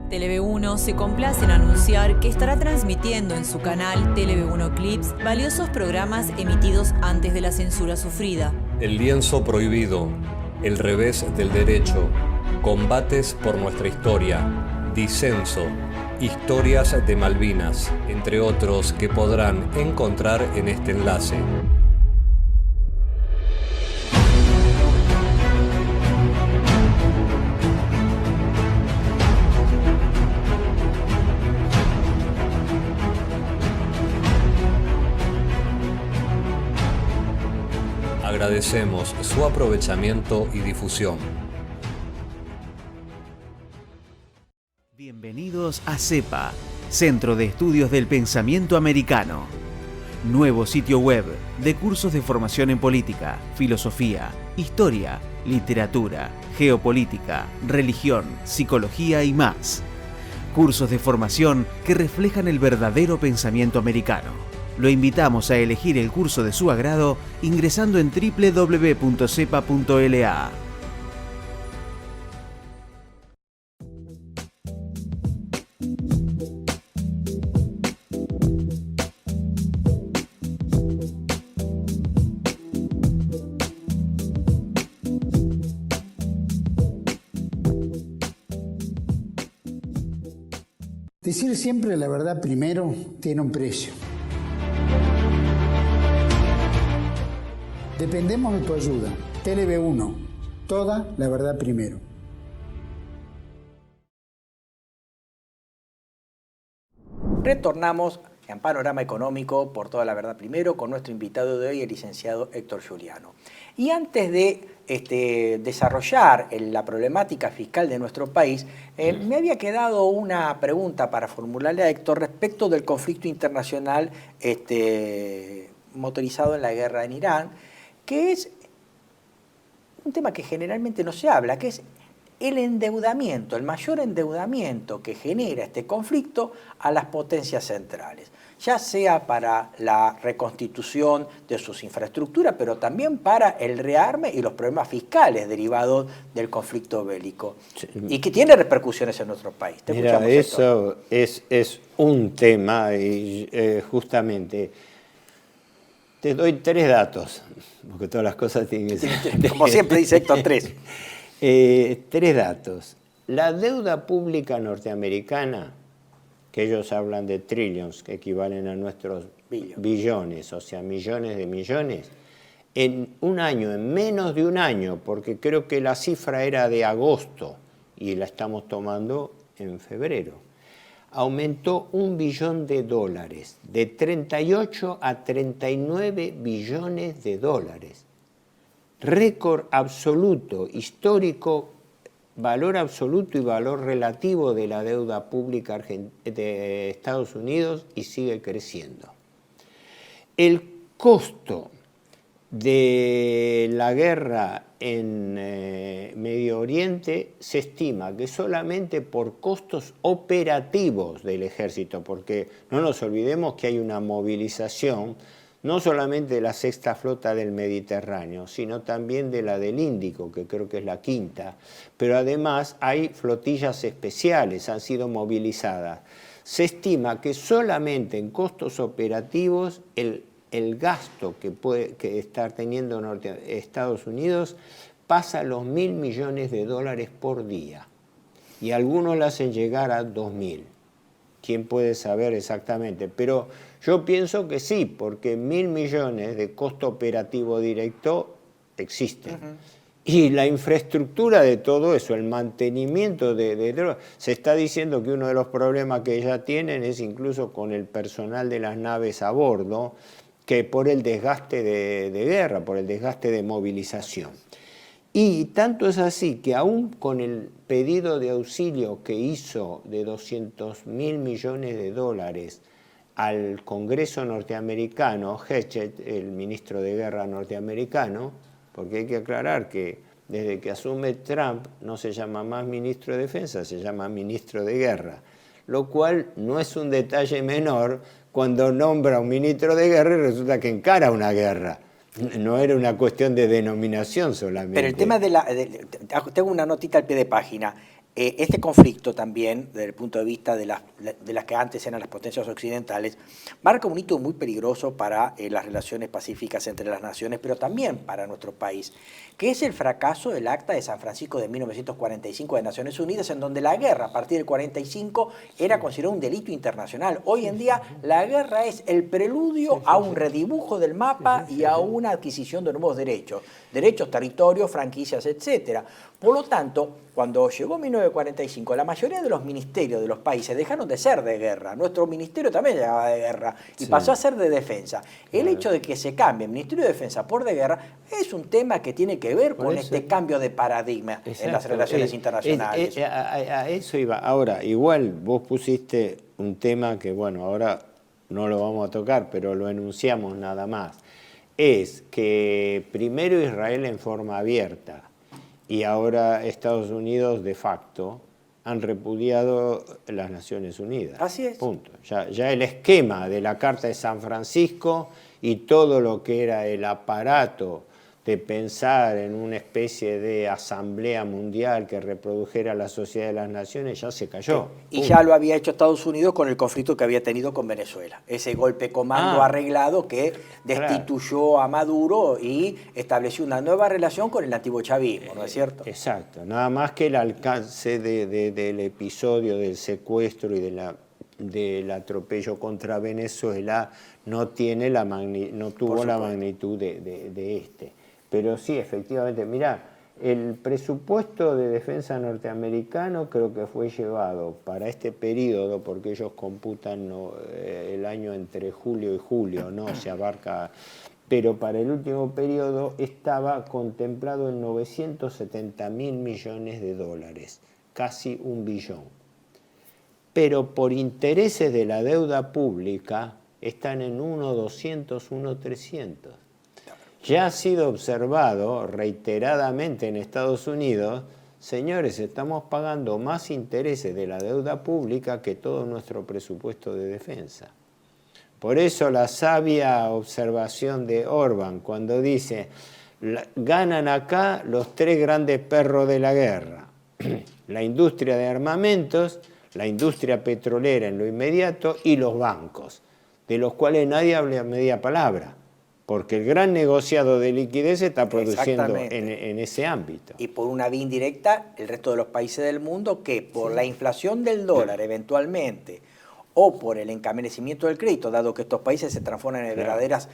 Tele-V1 se complace en anunciar que estará transmitiendo en su canal Tele-V1 Clips valiosos programas emitidos antes de la censura sufrida. El lienzo prohibido, el revés del derecho, combates por nuestra historia, disenso, historias de Malvinas, entre otros que podrán encontrar en este enlace. Agradecemos su aprovechamiento y difusión. Bienvenidos a CEPA, Centro de Estudios del Pensamiento Americano. Nuevo sitio web de cursos de formación en política, filosofía, historia, literatura, geopolítica, religión, psicología y más. Cursos de formación que reflejan el verdadero pensamiento americano. Lo invitamos a elegir el curso de su agrado ingresando en www.cepa.la. Decir siempre la verdad primero tiene un precio. Dependemos de tu ayuda. Tele-V1, toda la verdad primero. Retornamos en Panorama Económico por toda la verdad primero con nuestro invitado de hoy, el licenciado Héctor Giuliano. Y antes de desarrollar la problemática fiscal de nuestro país, me había quedado una pregunta para formularle a Héctor respecto del conflicto internacional motorizado en la guerra en Irán, que es un tema que generalmente no se habla, que es el endeudamiento, el mayor endeudamiento que genera este conflicto a las potencias centrales, ya sea para la reconstitución de sus infraestructuras, pero también para el rearme y los problemas fiscales derivados del conflicto bélico, y que tiene repercusiones en nuestro país. Mira, eso es un tema y justamente te doy 3 datos, porque todas las cosas tienen que ser... Como siempre dice Héctor, 3. 3 datos. La deuda pública norteamericana, que ellos hablan de trillions, que equivalen a nuestros billones, o sea, millones de millones, en un año, en menos de un año, porque creo que la cifra era de agosto y la estamos tomando en febrero, aumentó $1 billón, de 38 a 39 billones de dólares. Récord absoluto, histórico, valor absoluto y valor relativo de la deuda pública de Estados Unidos, y sigue creciendo. El costo de la guerra en Medio Oriente se estima que solamente por costos operativos del ejército, porque no nos olvidemos que hay una movilización no solamente de la sexta flota del Mediterráneo, sino también de la del Índico, que creo que es la quinta, pero además hay flotillas especiales, han sido movilizadas. Se estima que solamente en costos operativos el gasto que está teniendo Estados Unidos pasa los $1.000 millones por día, y algunos lo hacen llegar a 2.000. ¿Quién puede saber exactamente? Pero yo pienso que sí, porque 1.000 millones de costo operativo directo existen. Y la infraestructura de todo eso, el mantenimiento se está diciendo que uno de los problemas que ya tienen es incluso con el personal de las naves a bordo, que por el desgaste de guerra, por el desgaste de movilización. Y tanto es así que aún con el pedido de auxilio que hizo de $200.000 millones al Congreso norteamericano, Hatchett, el ministro de Guerra norteamericano, porque hay que aclarar que desde que asume Trump no se llama más ministro de Defensa, se llama ministro de Guerra, lo cual no es un detalle menor cuando nombra a un ministro de Guerra y resulta que encara una guerra. No era una cuestión de denominación solamente. Pero el tema tengo una notita al pie de página. Este conflicto también, desde el punto de vista de las que antes eran las potencias occidentales, marca un hito muy peligroso para las relaciones pacíficas entre las naciones, pero también para nuestro país, que es el fracaso del Acta de San Francisco de 1945 de Naciones Unidas, en donde la guerra a partir del 45 era considerada un delito internacional. Hoy en día la guerra es el preludio a un redibujo del mapa y a una adquisición de nuevos derechos, territorios, franquicias, etc. Por lo tanto, cuando llegó 1945, la mayoría de los ministerios de los países dejaron de ser de guerra. Nuestro ministerio también llegaba de guerra y pasó a ser de defensa. El hecho de que se cambie el Ministerio de Defensa por de guerra es un tema que tiene que ver con este cambio de paradigma en las relaciones internacionales. A eso iba. Ahora, igual vos pusiste un tema que, bueno, ahora no lo vamos a tocar, pero lo enunciamos nada más. Es que primero Israel en forma abierta y ahora Estados Unidos de facto han repudiado las Naciones Unidas. Así es. Punto. Ya el esquema de la Carta de San Francisco y todo lo que era el aparato de pensar en una especie de asamblea mundial que reprodujera la sociedad de las naciones ya se cayó. Y ya lo había hecho Estados Unidos con el conflicto que había tenido con Venezuela. Ese golpe comando arreglado que destituyó a Maduro y estableció una nueva relación con el antiguo chavismo, ¿no es cierto? Exacto. Nada más que el alcance del episodio del secuestro y del atropello contra Venezuela no tuvo la magnitud de este. Pero sí, efectivamente, mirá, el presupuesto de defensa norteamericano creo que fue llevado para este periodo, porque ellos computan el año entre julio y julio, no se abarca, pero para el último periodo estaba contemplado en 970.000 millones de dólares, casi $1 billón. Pero por intereses de la deuda pública están en 1.200, 1.300. Ya ha sido observado reiteradamente en Estados Unidos, señores, estamos pagando más intereses de la deuda pública que todo nuestro presupuesto de defensa. Por eso la sabia observación de Orbán cuando dice, ganan acá los 3 grandes perros de la guerra, la industria de armamentos, la industria petrolera en lo inmediato y los bancos, de los cuales nadie habla media palabra. Porque el gran negociado de liquidez se está produciendo en ese ámbito. Y por una vía indirecta, el resto de los países del mundo que por la inflación del dólar eventualmente o por el encarecimiento del crédito, dado que estos países se transforman en verdaderas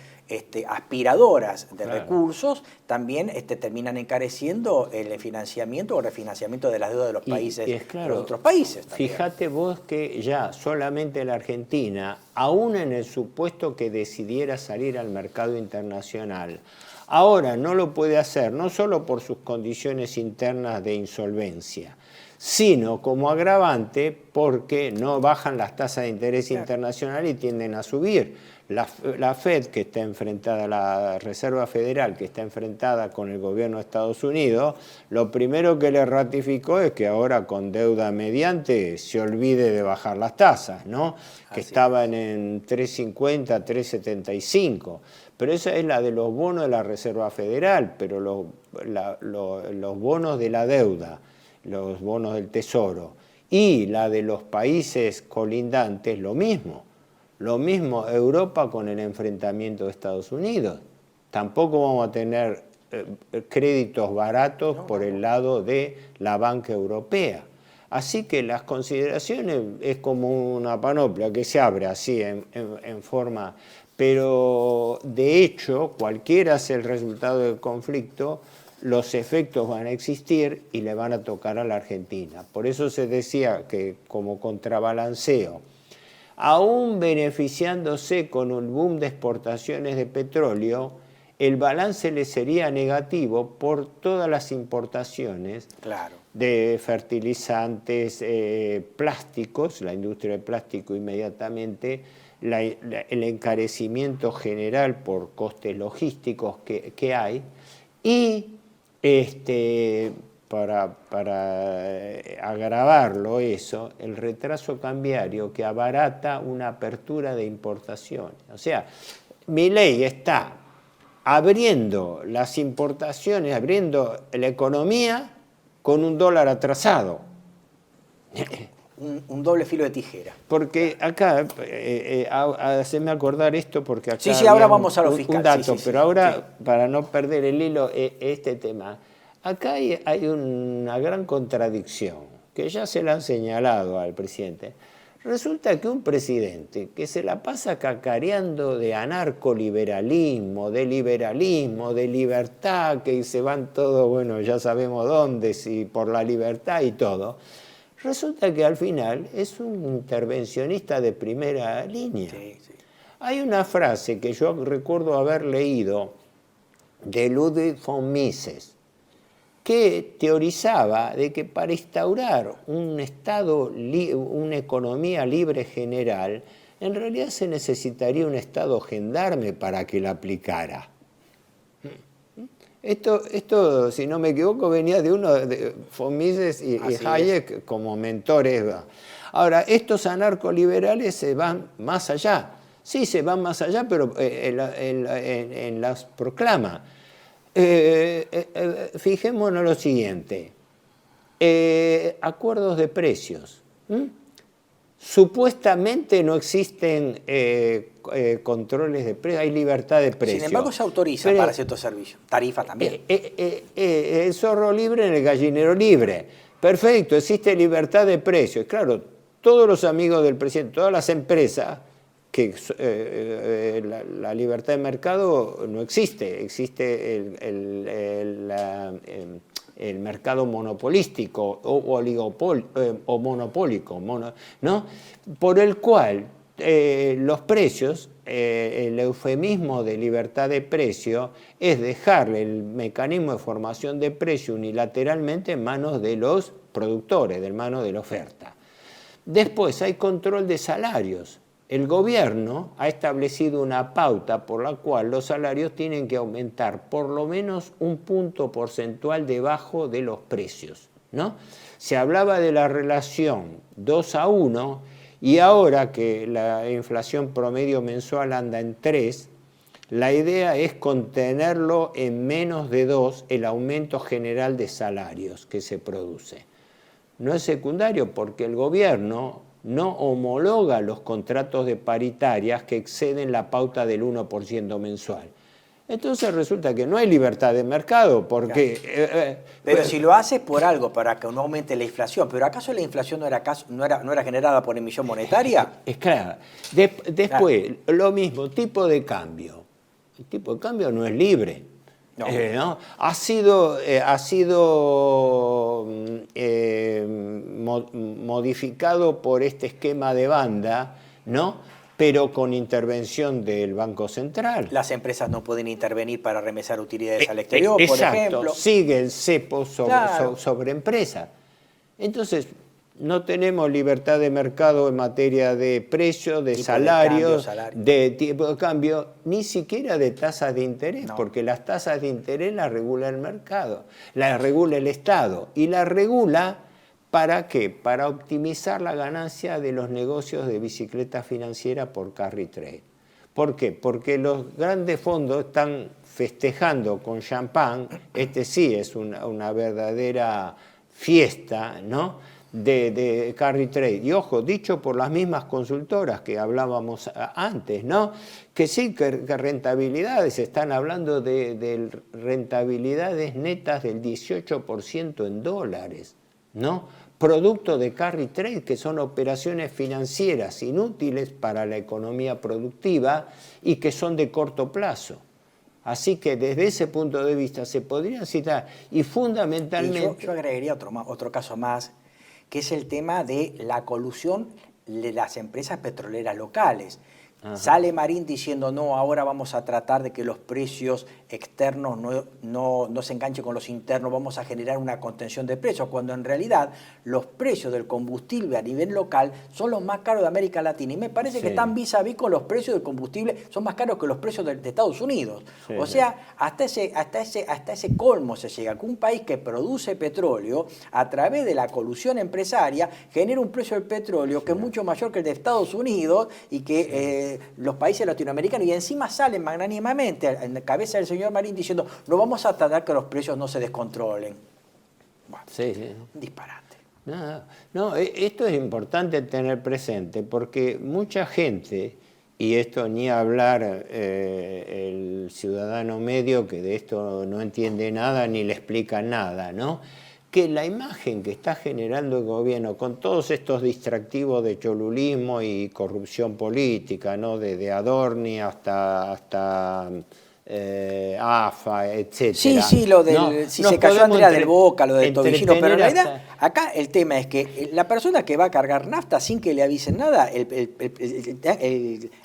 aspiradoras de recursos, también terminan encareciendo el financiamiento o refinanciamiento de las deudas de los países, de los otros países. También. Fíjate vos que ya solamente la Argentina, aún en el supuesto que decidiera salir al mercado internacional, ahora no lo puede hacer, no solo por sus condiciones internas de insolvencia, sino como agravante porque no bajan las tasas de interés internacional y tienden a subir. La Fed, que está enfrentada, la Reserva Federal, que está enfrentada con el gobierno de Estados Unidos, lo primero que le ratificó es que ahora con deuda mediante se olvide de bajar las tasas, ¿no? Que estaban en 3.50, 3.75. Pero esa es la de los bonos de la Reserva Federal, pero los bonos de la deuda, los bonos del Tesoro, y la de los países colindantes, lo mismo. Lo mismo Europa con el enfrentamiento de Estados Unidos. Tampoco vamos a tener créditos baratos por el lado de la banca europea. Así que las consideraciones es como una panoplia que se abre así en forma... Pero de hecho, cualquiera sea el resultado del conflicto, los efectos van a existir y le van a tocar a la Argentina. Por eso se decía que como contrabalanceo, aún beneficiándose con un boom de exportaciones de petróleo, el balance le sería negativo por todas las importaciones de fertilizantes, plásticos, la industria del plástico inmediatamente, el encarecimiento general por costes logísticos que hay, y para agravarlo eso, el retraso cambiario que abarata una apertura de importaciones. O sea, Milei está abriendo las importaciones, abriendo la economía con un dólar atrasado. un doble filo de tijera. Porque acá, haceme acordar esto, porque acá sí, ahora había vamos a lo fiscal. Un dato, sí, pero ahora, para no perder el hilo, este tema, acá hay una gran contradicción, que ya se la han señalado al presidente. Resulta que un presidente que se la pasa cacareando de anarcoliberalismo, de liberalismo, de libertad, que se van todos, bueno, ya sabemos dónde, si por la libertad y todo, resulta que al final es un intervencionista de primera línea. Sí, sí. Hay una frase que yo recuerdo haber leído de Ludwig von Mises, que teorizaba de que para instaurar un Estado, una economía libre general, en realidad se necesitaría un Estado gendarme para que la aplicara. Esto, si no me equivoco, venía de uno de von Mises y Hayek como mentores. Ahora, estos anarcoliberales se van más allá. Sí, se van más allá, pero en las proclama. Fijémonos lo siguiente. Acuerdos de precios. Supuestamente no existen controles de precios, hay libertad de precios. Sin embargo, se autoriza para ciertos servicios. Tarifa también. El zorro libre en el gallinero libre. Perfecto, existe libertad de precios. Claro, todos los amigos del presidente, todas las empresas, que la libertad de mercado no existe. Existe el mercado monopolístico o monopólico, ¿no? Por el cual los precios, el eufemismo de libertad de precio es dejarle el mecanismo de formación de precio unilateralmente en manos de los productores, en manos de la oferta. Después hay control de salarios. El gobierno ha establecido una pauta por la cual los salarios tienen que aumentar por lo menos un punto porcentual debajo de los precios, ¿no? Se hablaba de la relación 2:1 y ahora que la inflación promedio mensual anda en 3, la idea es contenerlo en menos de 2 el aumento general de salarios que se produce. No es secundario porque el gobierno no homologa los contratos de paritarias que exceden la pauta del 1% mensual. Entonces resulta que no hay libertad de mercado porque... pero si lo haces por algo, para que no aumente la inflación, ¿pero acaso la inflación no era generada por emisión monetaria? Es claro. Después, lo mismo, tipo de cambio. El tipo de cambio no es libre. No. ¿No? Ha sido modificado por este esquema de banda, ¿no? Pero con intervención del Banco Central. Las empresas no pueden intervenir para remesar utilidades al exterior, por ejemplo. Sigue el cepo sobre empresas. Entonces, no tenemos libertad de mercado en materia de precios, de salarios, de tipo de cambio, ni siquiera de tasas de interés, porque las tasas de interés las regula el mercado, las regula el Estado, y las regula ¿para qué? Para optimizar la ganancia de los negocios de bicicleta financiera por carry trade. ¿Por qué? Porque los grandes fondos están festejando con champán, sí es una verdadera fiesta, ¿no?, de carry trade. Y ojo, dicho por las mismas consultoras que hablábamos antes, ¿no?, que sí, que rentabilidades, están hablando de rentabilidades netas del 18% en dólares, ¿no?, producto de carry trade, que son operaciones financieras inútiles para la economía productiva y que son de corto plazo. Así que desde ese punto de vista se podrían citar, y fundamentalmente... Yo agregaría otro caso más, que es el tema de la colusión de las empresas petroleras locales. Ajá. Sale Marín diciendo, no, ahora vamos a tratar de que los precios externos no se enganchen con los internos, vamos a generar una contención de precios, cuando en realidad los precios del combustible a nivel local son los más caros de América Latina. Y me parece que están vis a vis con los precios del combustible, son más caros que los precios de Estados Unidos. Sí, o sea, hasta ese colmo se llega, que un país que produce petróleo, a través de la colusión empresaria, genera un precio del petróleo que es mucho mayor que el de Estados Unidos y que los países latinoamericanos, y encima salen magnánimamente en la cabeza del señor Marín diciendo, no vamos a tratar que los precios no se descontrolen. Bueno, un disparate. No, esto es importante tener presente porque mucha gente, y esto ni hablar el ciudadano medio que de esto no entiende nada ni le explica nada, ¿no? Que la imagen que está generando el gobierno con todos estos distractivos de cholulismo y corrupción política, ¿no? Desde Adorni hasta AFA, etcétera. Sí, lo del, si se cayó Andrea del Boca, lo del Tobillino, pero en realidad acá el tema es que la persona que va a cargar nafta sin que le avisen nada, el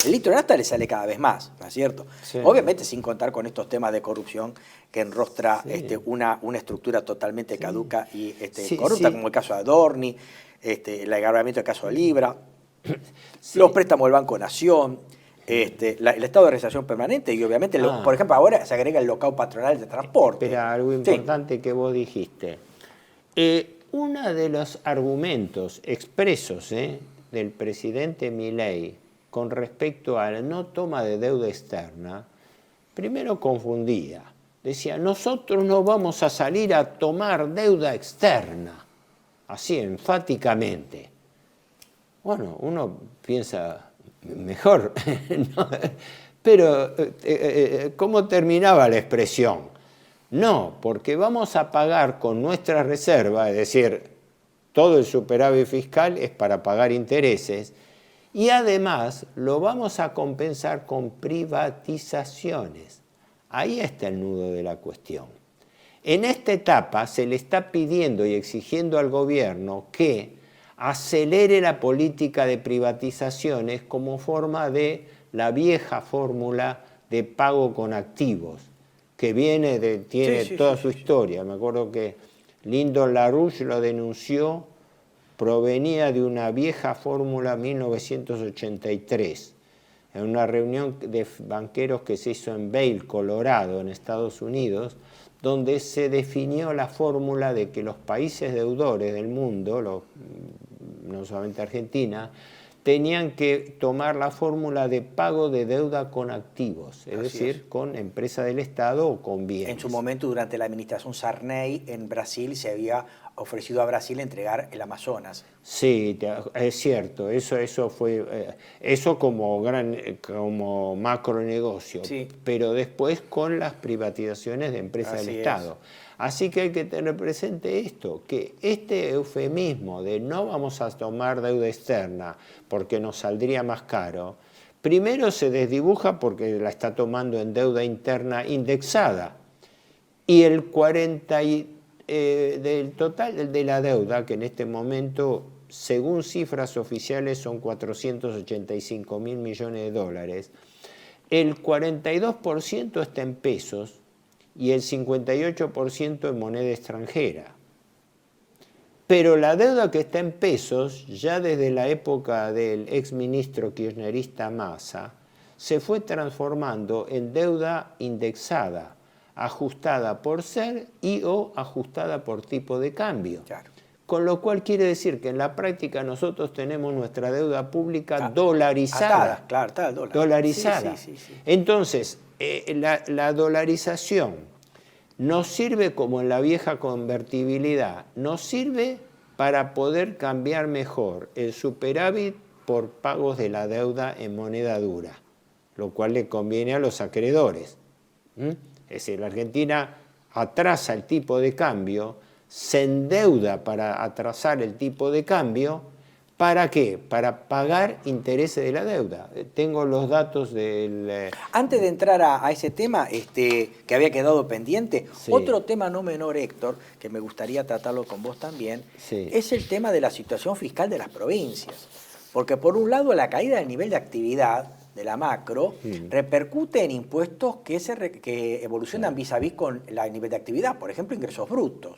litro de nafta le sale cada vez más, ¿no es cierto? Sí. Obviamente sin contar con estos temas de corrupción que enrostra una estructura totalmente caduca y corrupta, como el caso de Adorni, el agravamiento del caso de Libra, los préstamos del Banco Nación. El estado de realización permanente y obviamente, por ejemplo, ahora se agrega el lockout patronal de transporte. Pero algo importante que vos dijiste. Uno de los argumentos expresos del presidente Milei con respecto a la no toma de deuda externa, primero confundía. Decía, nosotros no vamos a salir a tomar deuda externa. Así, enfáticamente. Bueno, uno piensa... mejor, ¿no? Pero ¿cómo terminaba la expresión? No, porque vamos a pagar con nuestra reserva, es decir, todo el superávit fiscal es para pagar intereses, y además lo vamos a compensar con privatizaciones. Ahí está el nudo de la cuestión. En esta etapa se le está pidiendo y exigiendo al gobierno que acelere la política de privatizaciones como forma de la vieja fórmula de pago con activos, que tiene toda su historia. Me acuerdo que Lyndon LaRouche lo denunció, provenía de una vieja fórmula 1983, en una reunión de banqueros que se hizo en Vail, Colorado, en Estados Unidos, donde se definió la fórmula de que los países deudores del mundo, no solamente Argentina, tenían que tomar la fórmula de pago de deuda con activos, es decir, con empresa del Estado o con bienes. En su momento, durante la administración Sarney en Brasil, se había ofrecido a Brasil entregar el Amazonas. Sí, es cierto, eso fue como macro negocio, pero después con las privatizaciones de empresas del Estado. Así que hay que tener presente esto, que este eufemismo de no vamos a tomar deuda externa porque nos saldría más caro, primero se desdibuja porque la está tomando en deuda interna indexada y el 40% del total de la deuda, que en este momento, según cifras oficiales, son 485.000 millones de dólares, el 42% está en pesos y el 58% en moneda extranjera. Pero la deuda que está en pesos, ya desde la época del exministro kirchnerista Massa, se fue transformando en deuda indexada, ajustada por ser y o ajustada por tipo de cambio. Claro. Con lo cual quiere decir que en la práctica nosotros tenemos nuestra deuda pública dolarizada. Claro, está el dólar. Dolarizada. Sí. Entonces, la dolarización nos sirve como en la vieja convertibilidad, nos sirve para poder cambiar mejor el superávit por pagos de la deuda en moneda dura, lo cual le conviene a los acreedores. Es decir, la Argentina atrasa el tipo de cambio, se endeuda para atrasar el tipo de cambio. ¿Para qué? Para pagar intereses de la deuda. Tengo los datos del... Antes de entrar a ese tema que había quedado pendiente, otro tema no menor, Héctor, que me gustaría tratarlo con vos también, es el tema de la situación fiscal de las provincias. Porque por un lado la caída del nivel de actividad de la macro repercute en impuestos que evolucionan vis a vis con el nivel de actividad, por ejemplo, ingresos brutos.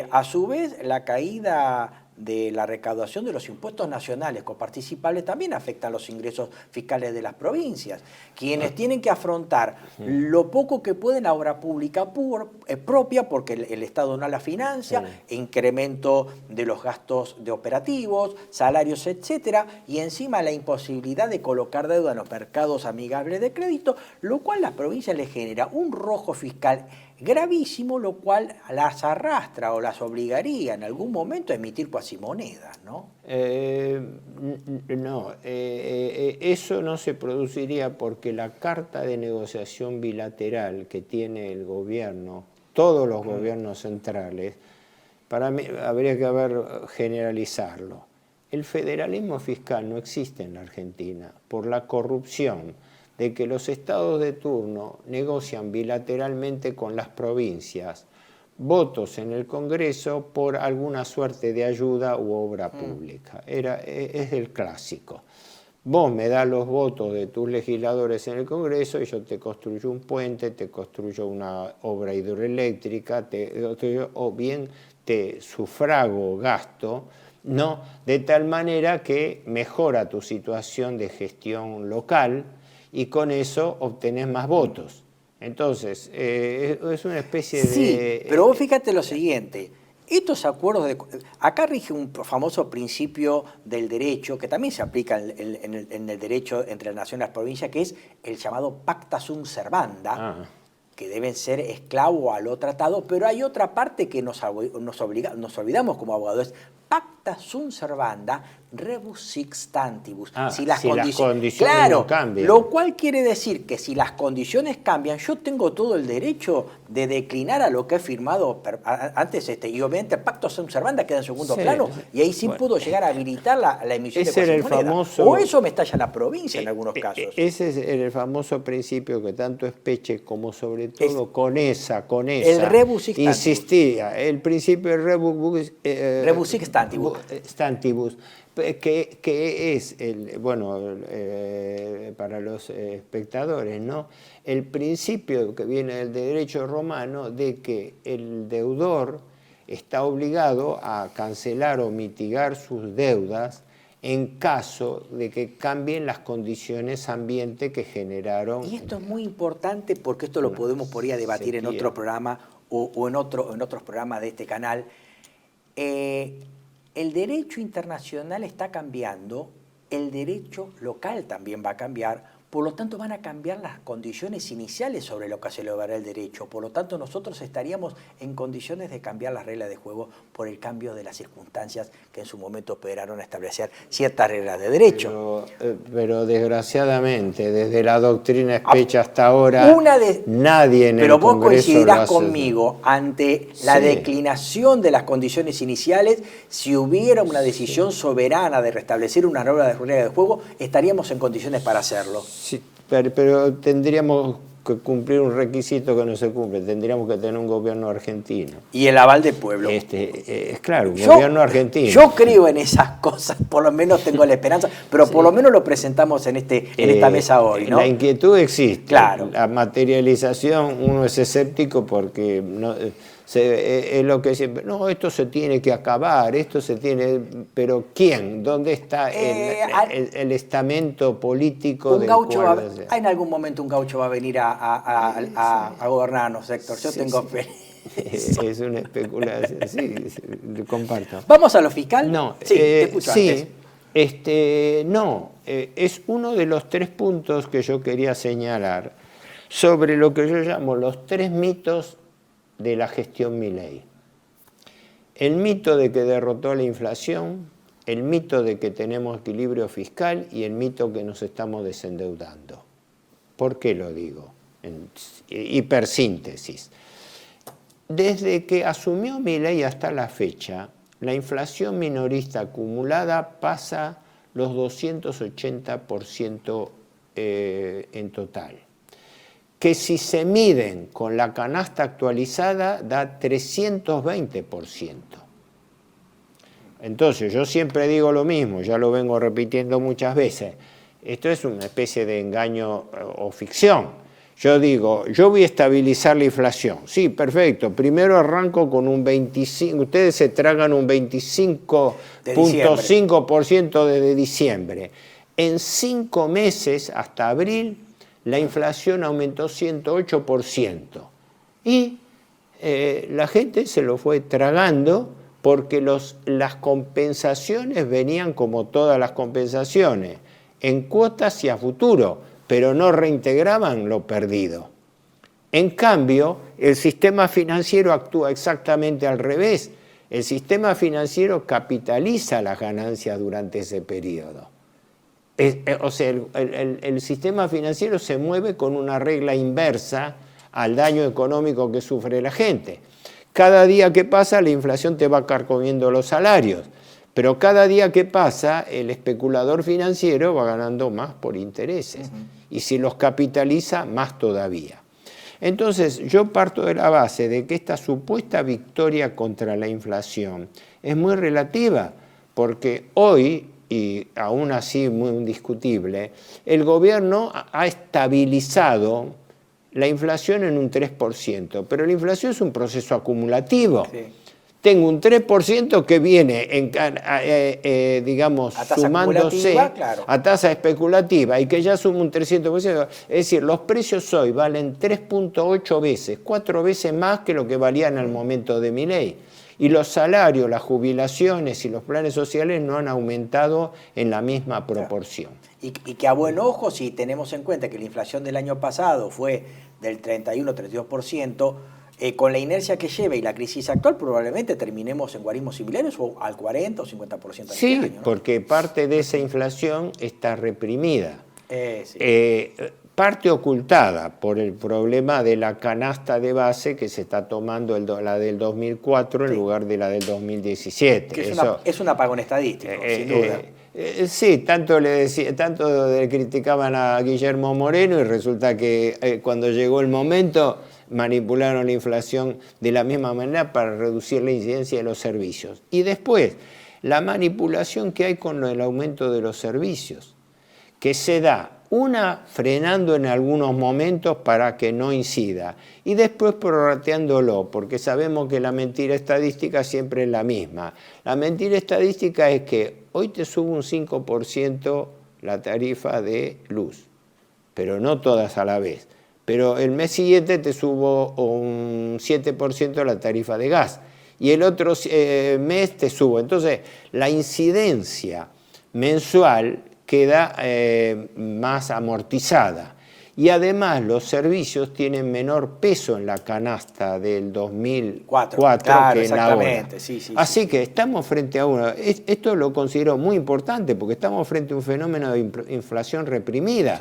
A su vez, la caída de la recaudación de los impuestos nacionales coparticipables también afectan los ingresos fiscales de las provincias, quienes tienen que afrontar lo poco que pueden a obra pública propia, porque el Estado no la financia, incremento de los gastos de operativos, salarios, etcétera, y encima la imposibilidad de colocar deuda en los mercados amigables de crédito, lo cual a las provincias les genera un rojo fiscal gravísimo, lo cual las arrastra o las obligaría en algún momento a emitir cuasimonedas, ¿no? No, eso no se produciría porque la carta de negociación bilateral que tiene el gobierno, todos los gobiernos centrales, para mí habría que generalizarlo. El federalismo fiscal no existe en la Argentina por la corrupción de que los estados de turno negocian bilateralmente con las provincias votos en el Congreso por alguna suerte de ayuda u obra pública. Es el clásico. Vos me das los votos de tus legisladores en el Congreso y yo te construyo un puente, te construyo una obra hidroeléctrica, o bien te sufrago gasto, ¿no? De tal manera que mejora tu situación de gestión local y con eso obtenés más votos. Entonces, es una especie de... Sí, pero vos fíjate lo siguiente, estos acuerdos, acá rige un famoso principio del derecho, que también se aplica en el derecho entre las naciones y las provincias, que es el llamado pacta sunt servanda, que deben ser esclavo a lo tratado, pero hay otra parte que nos olvidamos como abogados, pacta sunt servanda rebus sic stantibus. Si las condiciones claro, no cambian. Lo cual quiere decir que si las condiciones cambian, yo tengo todo el derecho de declinar a lo que he firmado antes, y obviamente el pacto sunt servanda queda en segundo plano, y ahí sí puedo llegar a habilitar la emisión de cuasimonedas. O eso me estalla la provincia en algunos casos. Ese es el famoso principio que tanto Espeche como sobre todo con esa el rebus sic stantibus. Insistía, el principio del rebus sic stantibus, que es, para los espectadores, ¿no? El principio que viene del derecho romano de que el deudor está obligado a cancelar o mitigar sus deudas en caso de que cambien las condiciones ambiente que generaron. Y esto es muy importante porque esto lo podemos por ahí a debatir en otro programa o en otros programas de este canal. El derecho internacional está cambiando, el derecho local también va a cambiar, por lo tanto van a cambiar las condiciones iniciales sobre lo que se logrará el derecho, por lo tanto nosotros estaríamos en condiciones de cambiar las reglas de juego por el cambio de las circunstancias que en su momento operaron a establecer ciertas reglas de derecho. Pero desgraciadamente, desde la doctrina Espeche hasta ahora, nadie en el Congreso. Pero vos coincidirás conmigo, ante la declinación de las condiciones iniciales, si hubiera una decisión soberana de restablecer una regla de juego, estaríamos en condiciones para hacerlo. Sí, pero tendríamos que cumplir un requisito que no se cumple, tendríamos que tener un gobierno argentino. Y el aval del pueblo. Es claro, un gobierno argentino. Yo creo en esas cosas, por lo menos tengo la esperanza, pero por lo menos lo presentamos en esta mesa hoy, ¿no? La inquietud existe. Claro. La materialización, uno es escéptico porque es lo que siempre, no, esto se tiene que acabar, pero ¿quién? ¿Dónde está el estamento político del cual? En algún momento un gaucho va a venir a gobernarnos, Héctor, yo tengo fe. Es una especulación, sí, comparto. ¿Vamos a lo fiscal? No, te escucho antes. Es uno de los 3 puntos que yo quería señalar sobre lo que yo llamo los 3 mitos de la gestión Milei. El mito de que derrotó la inflación, el mito de que tenemos equilibrio fiscal y el mito que nos estamos desendeudando. ¿Por qué lo digo? En hipersíntesis. Desde que asumió Milei hasta la fecha, la inflación minorista acumulada pasa los 280% en total, que si se miden con la canasta actualizada da 320%. Entonces yo siempre digo lo mismo, ya lo vengo repitiendo muchas veces, esto es una especie de engaño o ficción. Yo digo, yo voy a estabilizar la inflación, sí, perfecto, primero arranco con un 25%, ustedes se tragan un 25.5% desde diciembre. En 5 meses, hasta abril, la inflación aumentó 108% y la gente se lo fue tragando porque las compensaciones venían como todas las compensaciones, en cuotas y a futuro, pero no reintegraban lo perdido. En cambio, el sistema financiero actúa exactamente al revés. El sistema financiero capitaliza las ganancias durante ese periodo. O sea, el sistema financiero se mueve con una regla inversa al daño económico que sufre la gente. Cada día que pasa, la inflación te va carcomiendo los salarios, pero cada día que pasa, el especulador financiero va ganando más por intereses. Y si los capitaliza, más todavía. Entonces, yo parto de la base de que esta supuesta victoria contra la inflación es muy relativa, porque hoy, y aún así muy indiscutible, el gobierno ha estabilizado la inflación en un 3%, pero la inflación es un proceso acumulativo. Sí. Tengo un 3% que viene, digamos, sumándose claro, a tasa especulativa y que ya suma un 300%. Es decir, los precios hoy valen 3.8 veces, 4 veces más que lo que valían al momento de Milei. Y los salarios, las jubilaciones y los planes sociales no han aumentado en la misma proporción. Claro. Y que a buen ojo, si tenemos en cuenta que la inflación del año pasado fue del 31-32%, con la inercia que lleva y la crisis actual, probablemente terminemos en guarismos similares o al 40 o 50%. Sí, año, ¿no? Porque parte de esa inflación está reprimida. Sí. Parte ocultada por el problema de la canasta de base que se está tomando la del 2004 en lugar de la del 2017. Que es un apagón estadístico, sin duda. Sí, tanto le criticaban a Guillermo Moreno y resulta que cuando llegó el momento manipularon la inflación de la misma manera para reducir la incidencia de los servicios. Y después, la manipulación que hay con el aumento de los servicios, que se da frenando en algunos momentos para que no incida y después prorrateándolo, porque sabemos que la mentira estadística siempre es la misma. La mentira estadística es que hoy te sube un 5% la tarifa de luz, pero no todas a la vez. Pero el mes siguiente te subo un 7% la tarifa de gas y el otro mes te subo. Entonces, la incidencia mensual queda más amortizada. Y además los servicios tienen menor peso en la canasta del 2004 claro, que en la hora. Sí, Así que estamos frente a esto lo considero muy importante porque estamos frente a un fenómeno de inflación reprimida.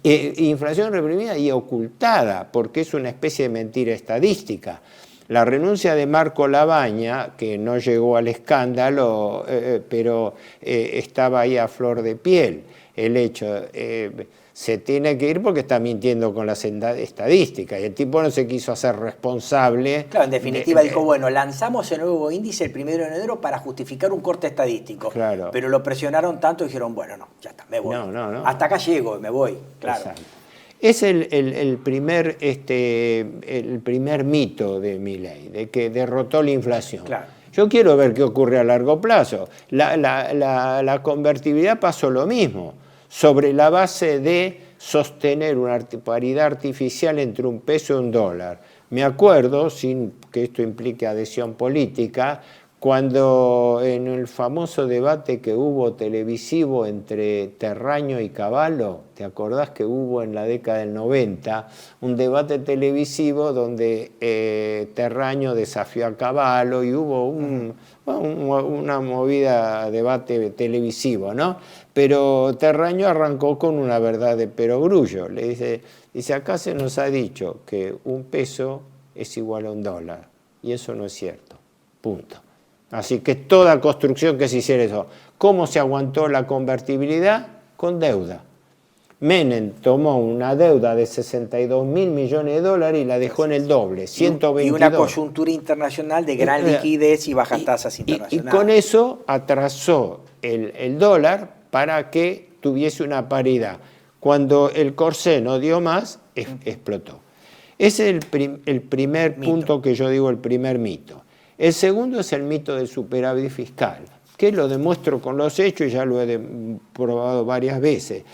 Sí. Inflación reprimida y ocultada porque es una especie de mentira estadística. La renuncia de Marco Lavagna, que no llegó al escándalo, pero estaba ahí a flor de piel, el hecho, se tiene que ir porque está mintiendo con las estadísticas y el tipo no se quiso hacer responsable. Claro, en definitiva dijo, bueno, lanzamos el nuevo índice el 1 de enero para justificar un corte estadístico. Claro. Pero lo presionaron tanto y dijeron, bueno, no, ya está, me voy. No. Hasta acá llego, me voy, claro. Exacto. Es el primer mito de Milei, de que derrotó la inflación. Claro. Yo quiero ver qué ocurre a largo plazo. La convertibilidad pasó lo mismo, sobre la base de sostener una paridad artificial entre un peso y un dólar. Me acuerdo, sin que esto implique adhesión política, cuando en el famoso debate que hubo televisivo entre Terraño y Cavallo, ¿te acordás que hubo en la década del 90 un debate televisivo donde Terraño desafió a Cavallo y hubo una movida debate televisivo, ¿no? Pero Terraño arrancó con una verdad de perogrullo. Le dice, acá se nos ha dicho que un peso es igual a un dólar y eso no es cierto, punto. Así que toda construcción que se hiciera eso. ¿Cómo se aguantó la convertibilidad? Con deuda. Menem tomó una deuda de 62.000 millones de dólares y la dejó en el doble, 122. Y una coyuntura internacional de gran liquidez y bajas tasas internacionales. Y con eso atrasó el dólar para que tuviese una paridad. Cuando el corsé no dio más, explotó. Ese es el primer punto que yo digo, el primer mito. El segundo es el mito del superávit fiscal, que lo demuestro con los hechos y ya lo he probado varias veces.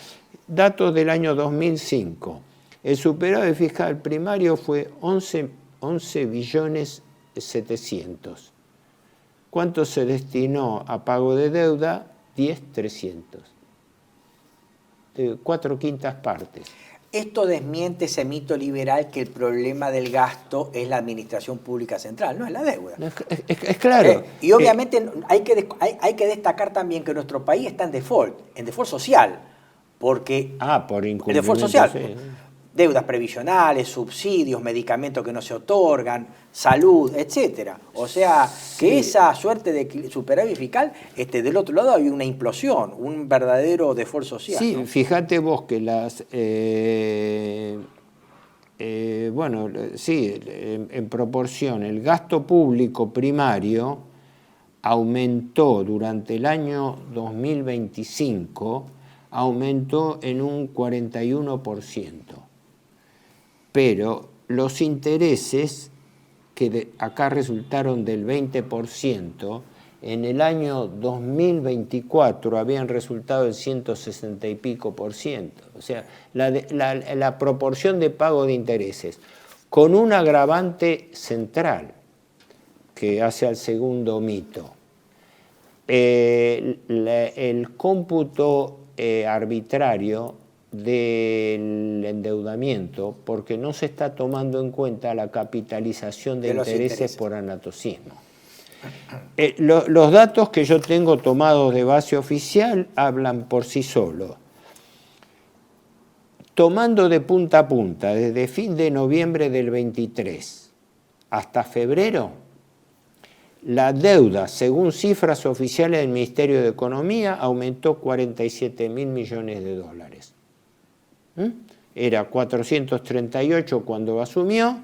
Datos del año 2005. El superávit fiscal primario fue 11 billones 700. ¿Cuánto se destinó a pago de deuda? 10.300. 4/5 partes. Esto desmiente ese mito liberal que el problema del gasto es la administración pública central, no es la deuda. Es claro. Y obviamente hay que destacar también que nuestro país está en default social, porque por incumplimiento. default social, Sí. Deudas previsionales, subsidios, medicamentos que no se otorgan, salud, etcétera. O sea, que esa suerte de superávit fiscal, del otro lado hay una implosión, un verdadero default social. Sí, ¿no? fíjate vos que en proporción, el gasto público primario aumentó durante el año 2025, aumentó en un 41%. Pero los intereses, que acá resultaron del 20%, en el año 2024 habían resultado del 160 y pico %. O sea, la proporción de pago de intereses, con un agravante central que hace al segundo mito. El cómputo arbitrario del endeudamiento, porque no se está tomando en cuenta la capitalización de intereses por anatocismo. Los datos que yo tengo tomados de base oficial hablan por sí solos. Tomando de punta a punta, desde fin de noviembre del 23 hasta febrero, la deuda, según cifras oficiales del Ministerio de Economía, aumentó 47.000 millones de dólares. Era 438 cuando asumió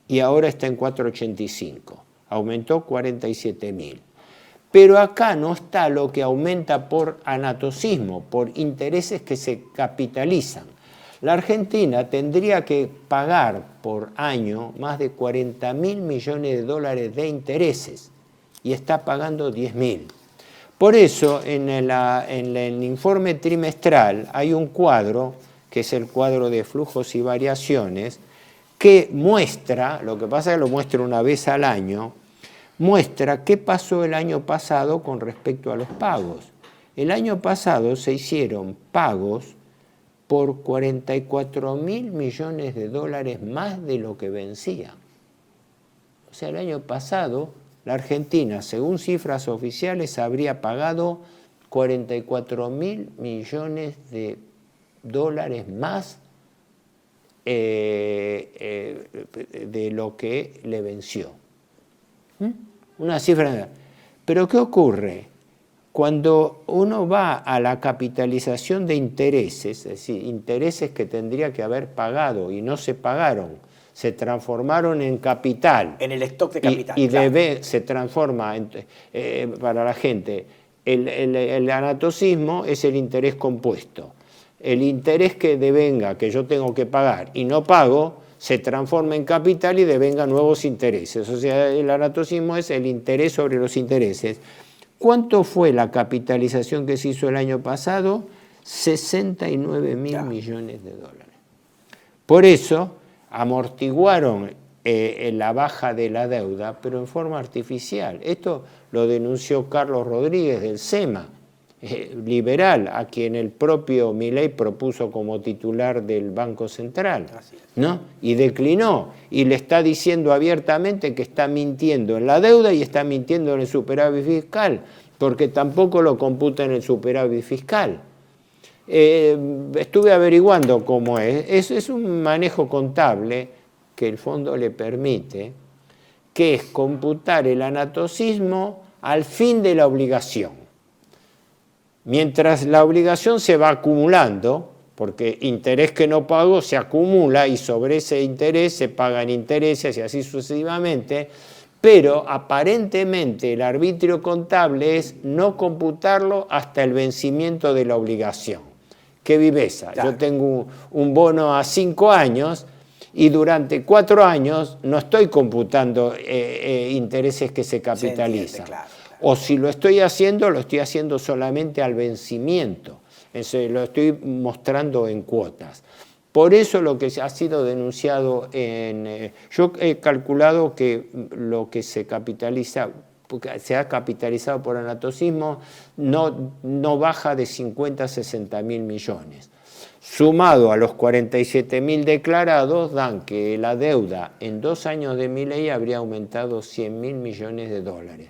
y ahora está en 485. Aumentó 47.000. Pero acá no está lo que aumenta por anatocismo, por intereses que se capitalizan. La Argentina tendría que pagar por año más de 40.000 millones de dólares de intereses y está pagando 10.000. Por eso en el informe trimestral hay un cuadro, que es el cuadro de flujos y variaciones, que muestra, lo que pasa es que lo muestra una vez al año, muestra qué pasó el año pasado con respecto a los pagos. El año pasado se hicieron pagos por 44.000 millones de dólares más de lo que vencía. O sea, el año pasado la Argentina, según cifras oficiales, habría pagado 44.000 millones de dólares más de lo que le venció. Una cifra. Pero ¿qué ocurre? Cuando uno va a la capitalización de intereses, es decir, intereses que tendría que haber pagado y no se pagaron, se transformaron en capital. En el stock de capital. Y se transforma, para la gente, el anatocismo es el interés compuesto. El interés que devenga, que yo tengo que pagar y no pago, se transforma en capital y devenga nuevos intereses. O sea, el anatocismo es el interés sobre los intereses. ¿Cuánto fue la capitalización que se hizo el año pasado? 69.000 millones de dólares. Por eso amortiguaron la baja de la deuda, pero en forma artificial. Esto lo denunció Carlos Rodríguez del SEMA, liberal, a quien el propio Milei propuso como titular del Banco Central, ¿no? Y declinó, y le está diciendo abiertamente que está mintiendo en la deuda y está mintiendo en el superávit fiscal, porque tampoco lo computa en el superávit fiscal. Estuve averiguando cómo es un manejo contable que el fondo le permite, que es computar el anatocismo al fin de la obligación. Mientras la obligación se va acumulando, porque interés que no pago se acumula y sobre ese interés se pagan intereses y así sucesivamente, pero aparentemente el arbitrio contable es no computarlo hasta el vencimiento de la obligación. ¡Qué viveza! Claro. Yo tengo un bono a 5 años y durante 4 años no estoy computando intereses que se capitalizan. Claro. O si lo estoy haciendo solamente al vencimiento. Entonces, lo estoy mostrando en cuotas. Por eso lo que ha sido denunciado yo he calculado que lo que se capitaliza, porque se ha capitalizado por anatocismo, no baja de 50 a 60.000 millones. sumado a los 47.000 declarados, dan que la deuda en 2 años de Milei habría aumentado 100.000 millones de dólares.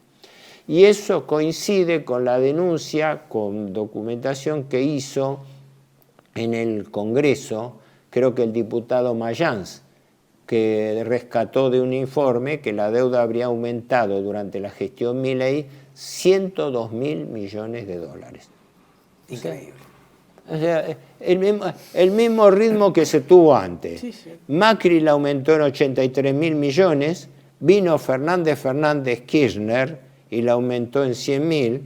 Y eso coincide con la denuncia, con documentación que hizo en el Congreso, creo que el diputado Mayans, que rescató de un informe que la deuda habría aumentado durante la gestión Milei 102.000 millones de dólares. Increíble. O sea, el mismo ritmo que se tuvo antes. Sí, sí. Macri la aumentó en 83.000 millones, vino Fernández Kirchner y la aumentó en 100.000,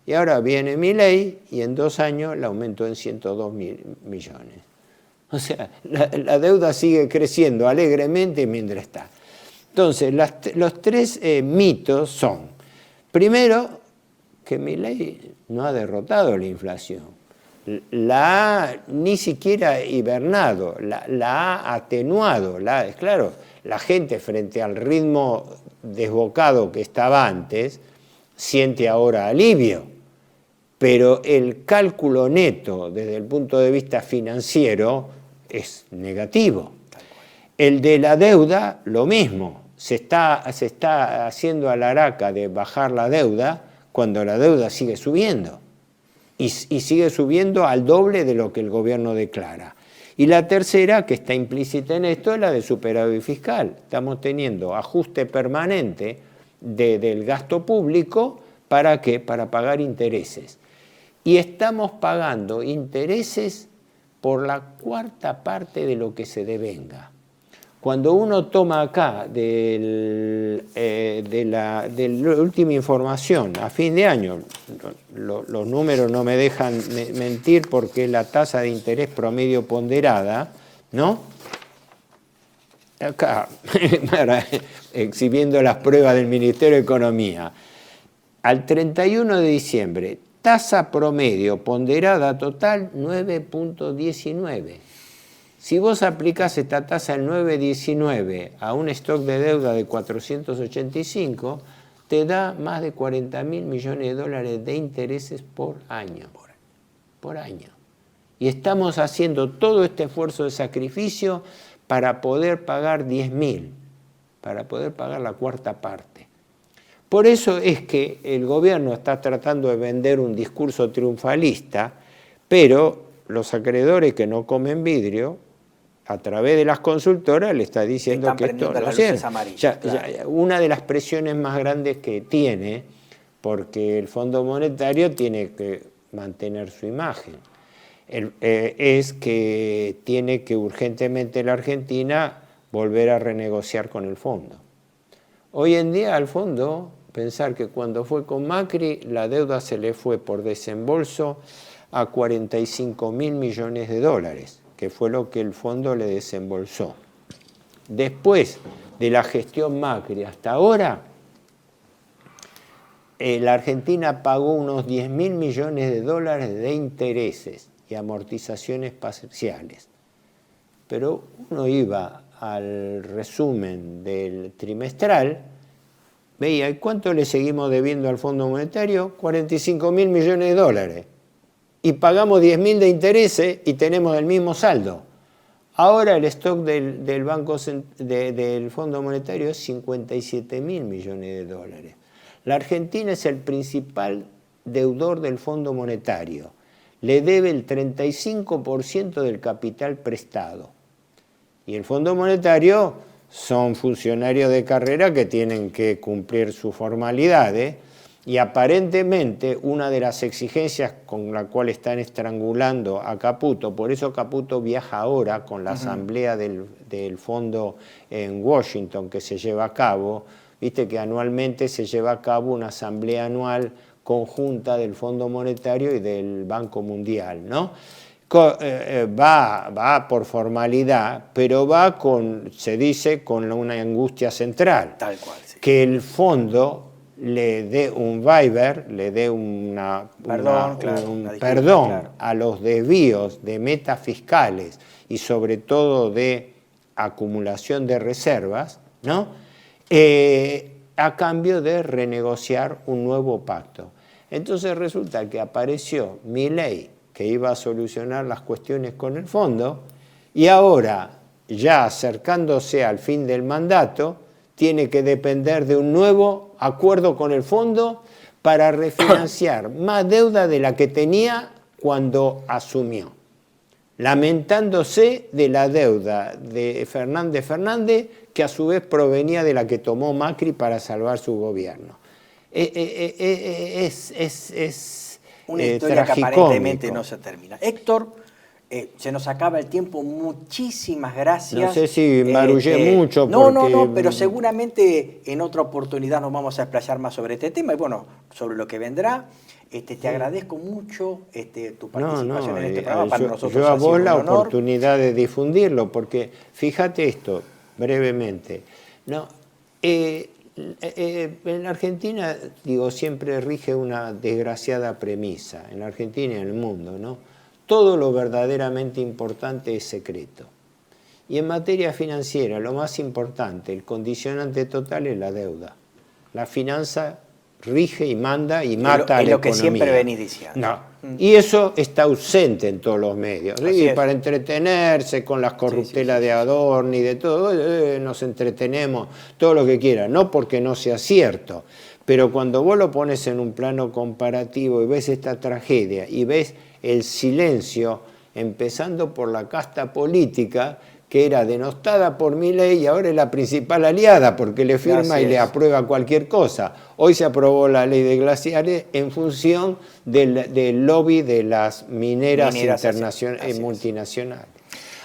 y ahora viene Milei y en 2 años la aumentó en 102.000 millones. O sea, la deuda sigue creciendo alegremente mientras está. Entonces, los 3 mitos son, primero, que Milei no ha derrotado la inflación, la ha ni siquiera hibernado, la ha atenuado. Claro, la gente frente al ritmo desbocado que estaba antes, siente ahora alivio, pero el cálculo neto desde el punto de vista financiero es negativo. El de la deuda, lo mismo, se está haciendo alaraca de bajar la deuda cuando la deuda sigue subiendo y sigue subiendo al doble de lo que el gobierno declara. Y la tercera, que está implícita en esto, es la de superávit fiscal. Estamos teniendo ajuste permanente del gasto público, ¿para qué? Para pagar intereses. Y estamos pagando intereses por la 1/4 parte de lo que se devenga. Cuando uno toma acá de la última información, a fin de año, los números no me dejan mentir porque es la tasa de interés promedio ponderada, ¿no? Acá, exhibiendo las pruebas del Ministerio de Economía. Al 31 de diciembre, tasa promedio ponderada total 9.19. Si vos aplicás esta tasa del 9.19 a un stock de deuda de 485, te da más de 40.000 millones de dólares de intereses por año. Por año. Y estamos haciendo todo este esfuerzo de sacrificio para poder pagar 10.000, para poder pagar la 1/4 parte. Por eso es que el gobierno está tratando de vender un discurso triunfalista, pero los acreedores que no comen vidrio, a través de las consultoras, le está diciendo que esto no es cierto. Una de las presiones más grandes que tiene, porque el Fondo Monetario tiene que mantener su imagen, es que tiene que urgentemente la Argentina volver a renegociar con el fondo. Hoy en día al fondo, pensar que cuando fue con Macri, la deuda se le fue por desembolso a 45.000 millones de dólares, que fue lo que el fondo le desembolsó. Después de la gestión Macri hasta ahora, la Argentina pagó unos 10.000 millones de dólares de intereses y amortizaciones parciales. Pero uno iba al resumen del trimestral, veía, ¿y cuánto le seguimos debiendo al Fondo Monetario? 45.000 millones de dólares. Y pagamos 10.000 de intereses y tenemos el mismo saldo. Ahora el stock del Fondo Monetario es 57.000 millones de dólares. La Argentina es el principal deudor del Fondo Monetario. Le debe el 35% del capital prestado. Y el Fondo Monetario son funcionarios de carrera que tienen que cumplir sus formalidades. Y aparentemente una de las exigencias con la cual están estrangulando a Caputo, por eso Caputo viaja ahora con la asamblea del fondo en Washington que se lleva a cabo, viste que anualmente se lleva a cabo una asamblea anual conjunta del Fondo Monetario y del Banco Mundial, ¿no? Va por formalidad, pero va con, se dice, con una angustia central. Tal cual, sí. Que el fondo le dé un waiver, le dé un perdón a los desvíos de metas fiscales y sobre todo de acumulación de reservas, ¿no? A cambio de renegociar un nuevo pacto. Entonces resulta que apareció Milei, que iba a solucionar las cuestiones con el fondo, y ahora, ya acercándose al fin del mandato, tiene que depender de un nuevo acuerdo con el fondo para refinanciar más deuda de la que tenía cuando asumió, lamentándose de la deuda de Fernández, que a su vez provenía de la que tomó Macri para salvar su gobierno. Es una historia que aparentemente no se termina. Héctor, se nos acaba el tiempo, muchísimas gracias. No sé si marullé mucho. No, pero seguramente en otra oportunidad nos vamos a explayar más sobre este tema y bueno, sobre lo que vendrá. Te agradezco mucho tu participación en este programa. Para nosotros yo a ha sido vos un la honor. oportunidad de difundirlo, porque fíjate esto, brevemente. En Argentina, digo, siempre rige una desgraciada premisa, en Argentina y en el mundo, ¿no? Todo lo verdaderamente importante es secreto. Y en materia financiera, lo más importante, el condicionante total es la deuda. La finanza rige y manda y mata a la economía. Es lo que siempre venís diciendo. No. Y eso está ausente en todos los medios. Y para entretenerse con las corruptelas de Adorno y de todo, nos entretenemos, todo lo que quiera. No porque no sea cierto, pero cuando vos lo pones en un plano comparativo y ves esta tragedia y ves el silencio, empezando por la casta política, que era denostada por Milei y ahora es la principal aliada porque le firma y le aprueba cualquier cosa. Hoy se aprobó la ley de glaciares en función del lobby de las mineras internacionales, multinacionales.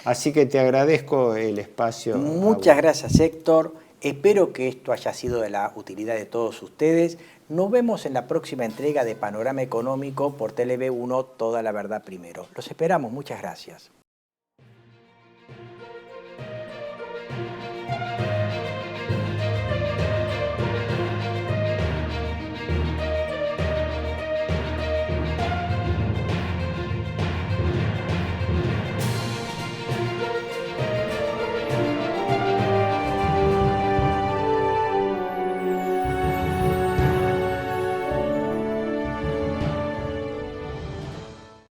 Así que te agradezco el espacio. Muchas gracias, Héctor. Espero que esto haya sido de la utilidad de todos ustedes. Nos vemos en la próxima entrega de Panorama Económico por TLV1, Toda la Verdad Primero. Los esperamos. Muchas gracias.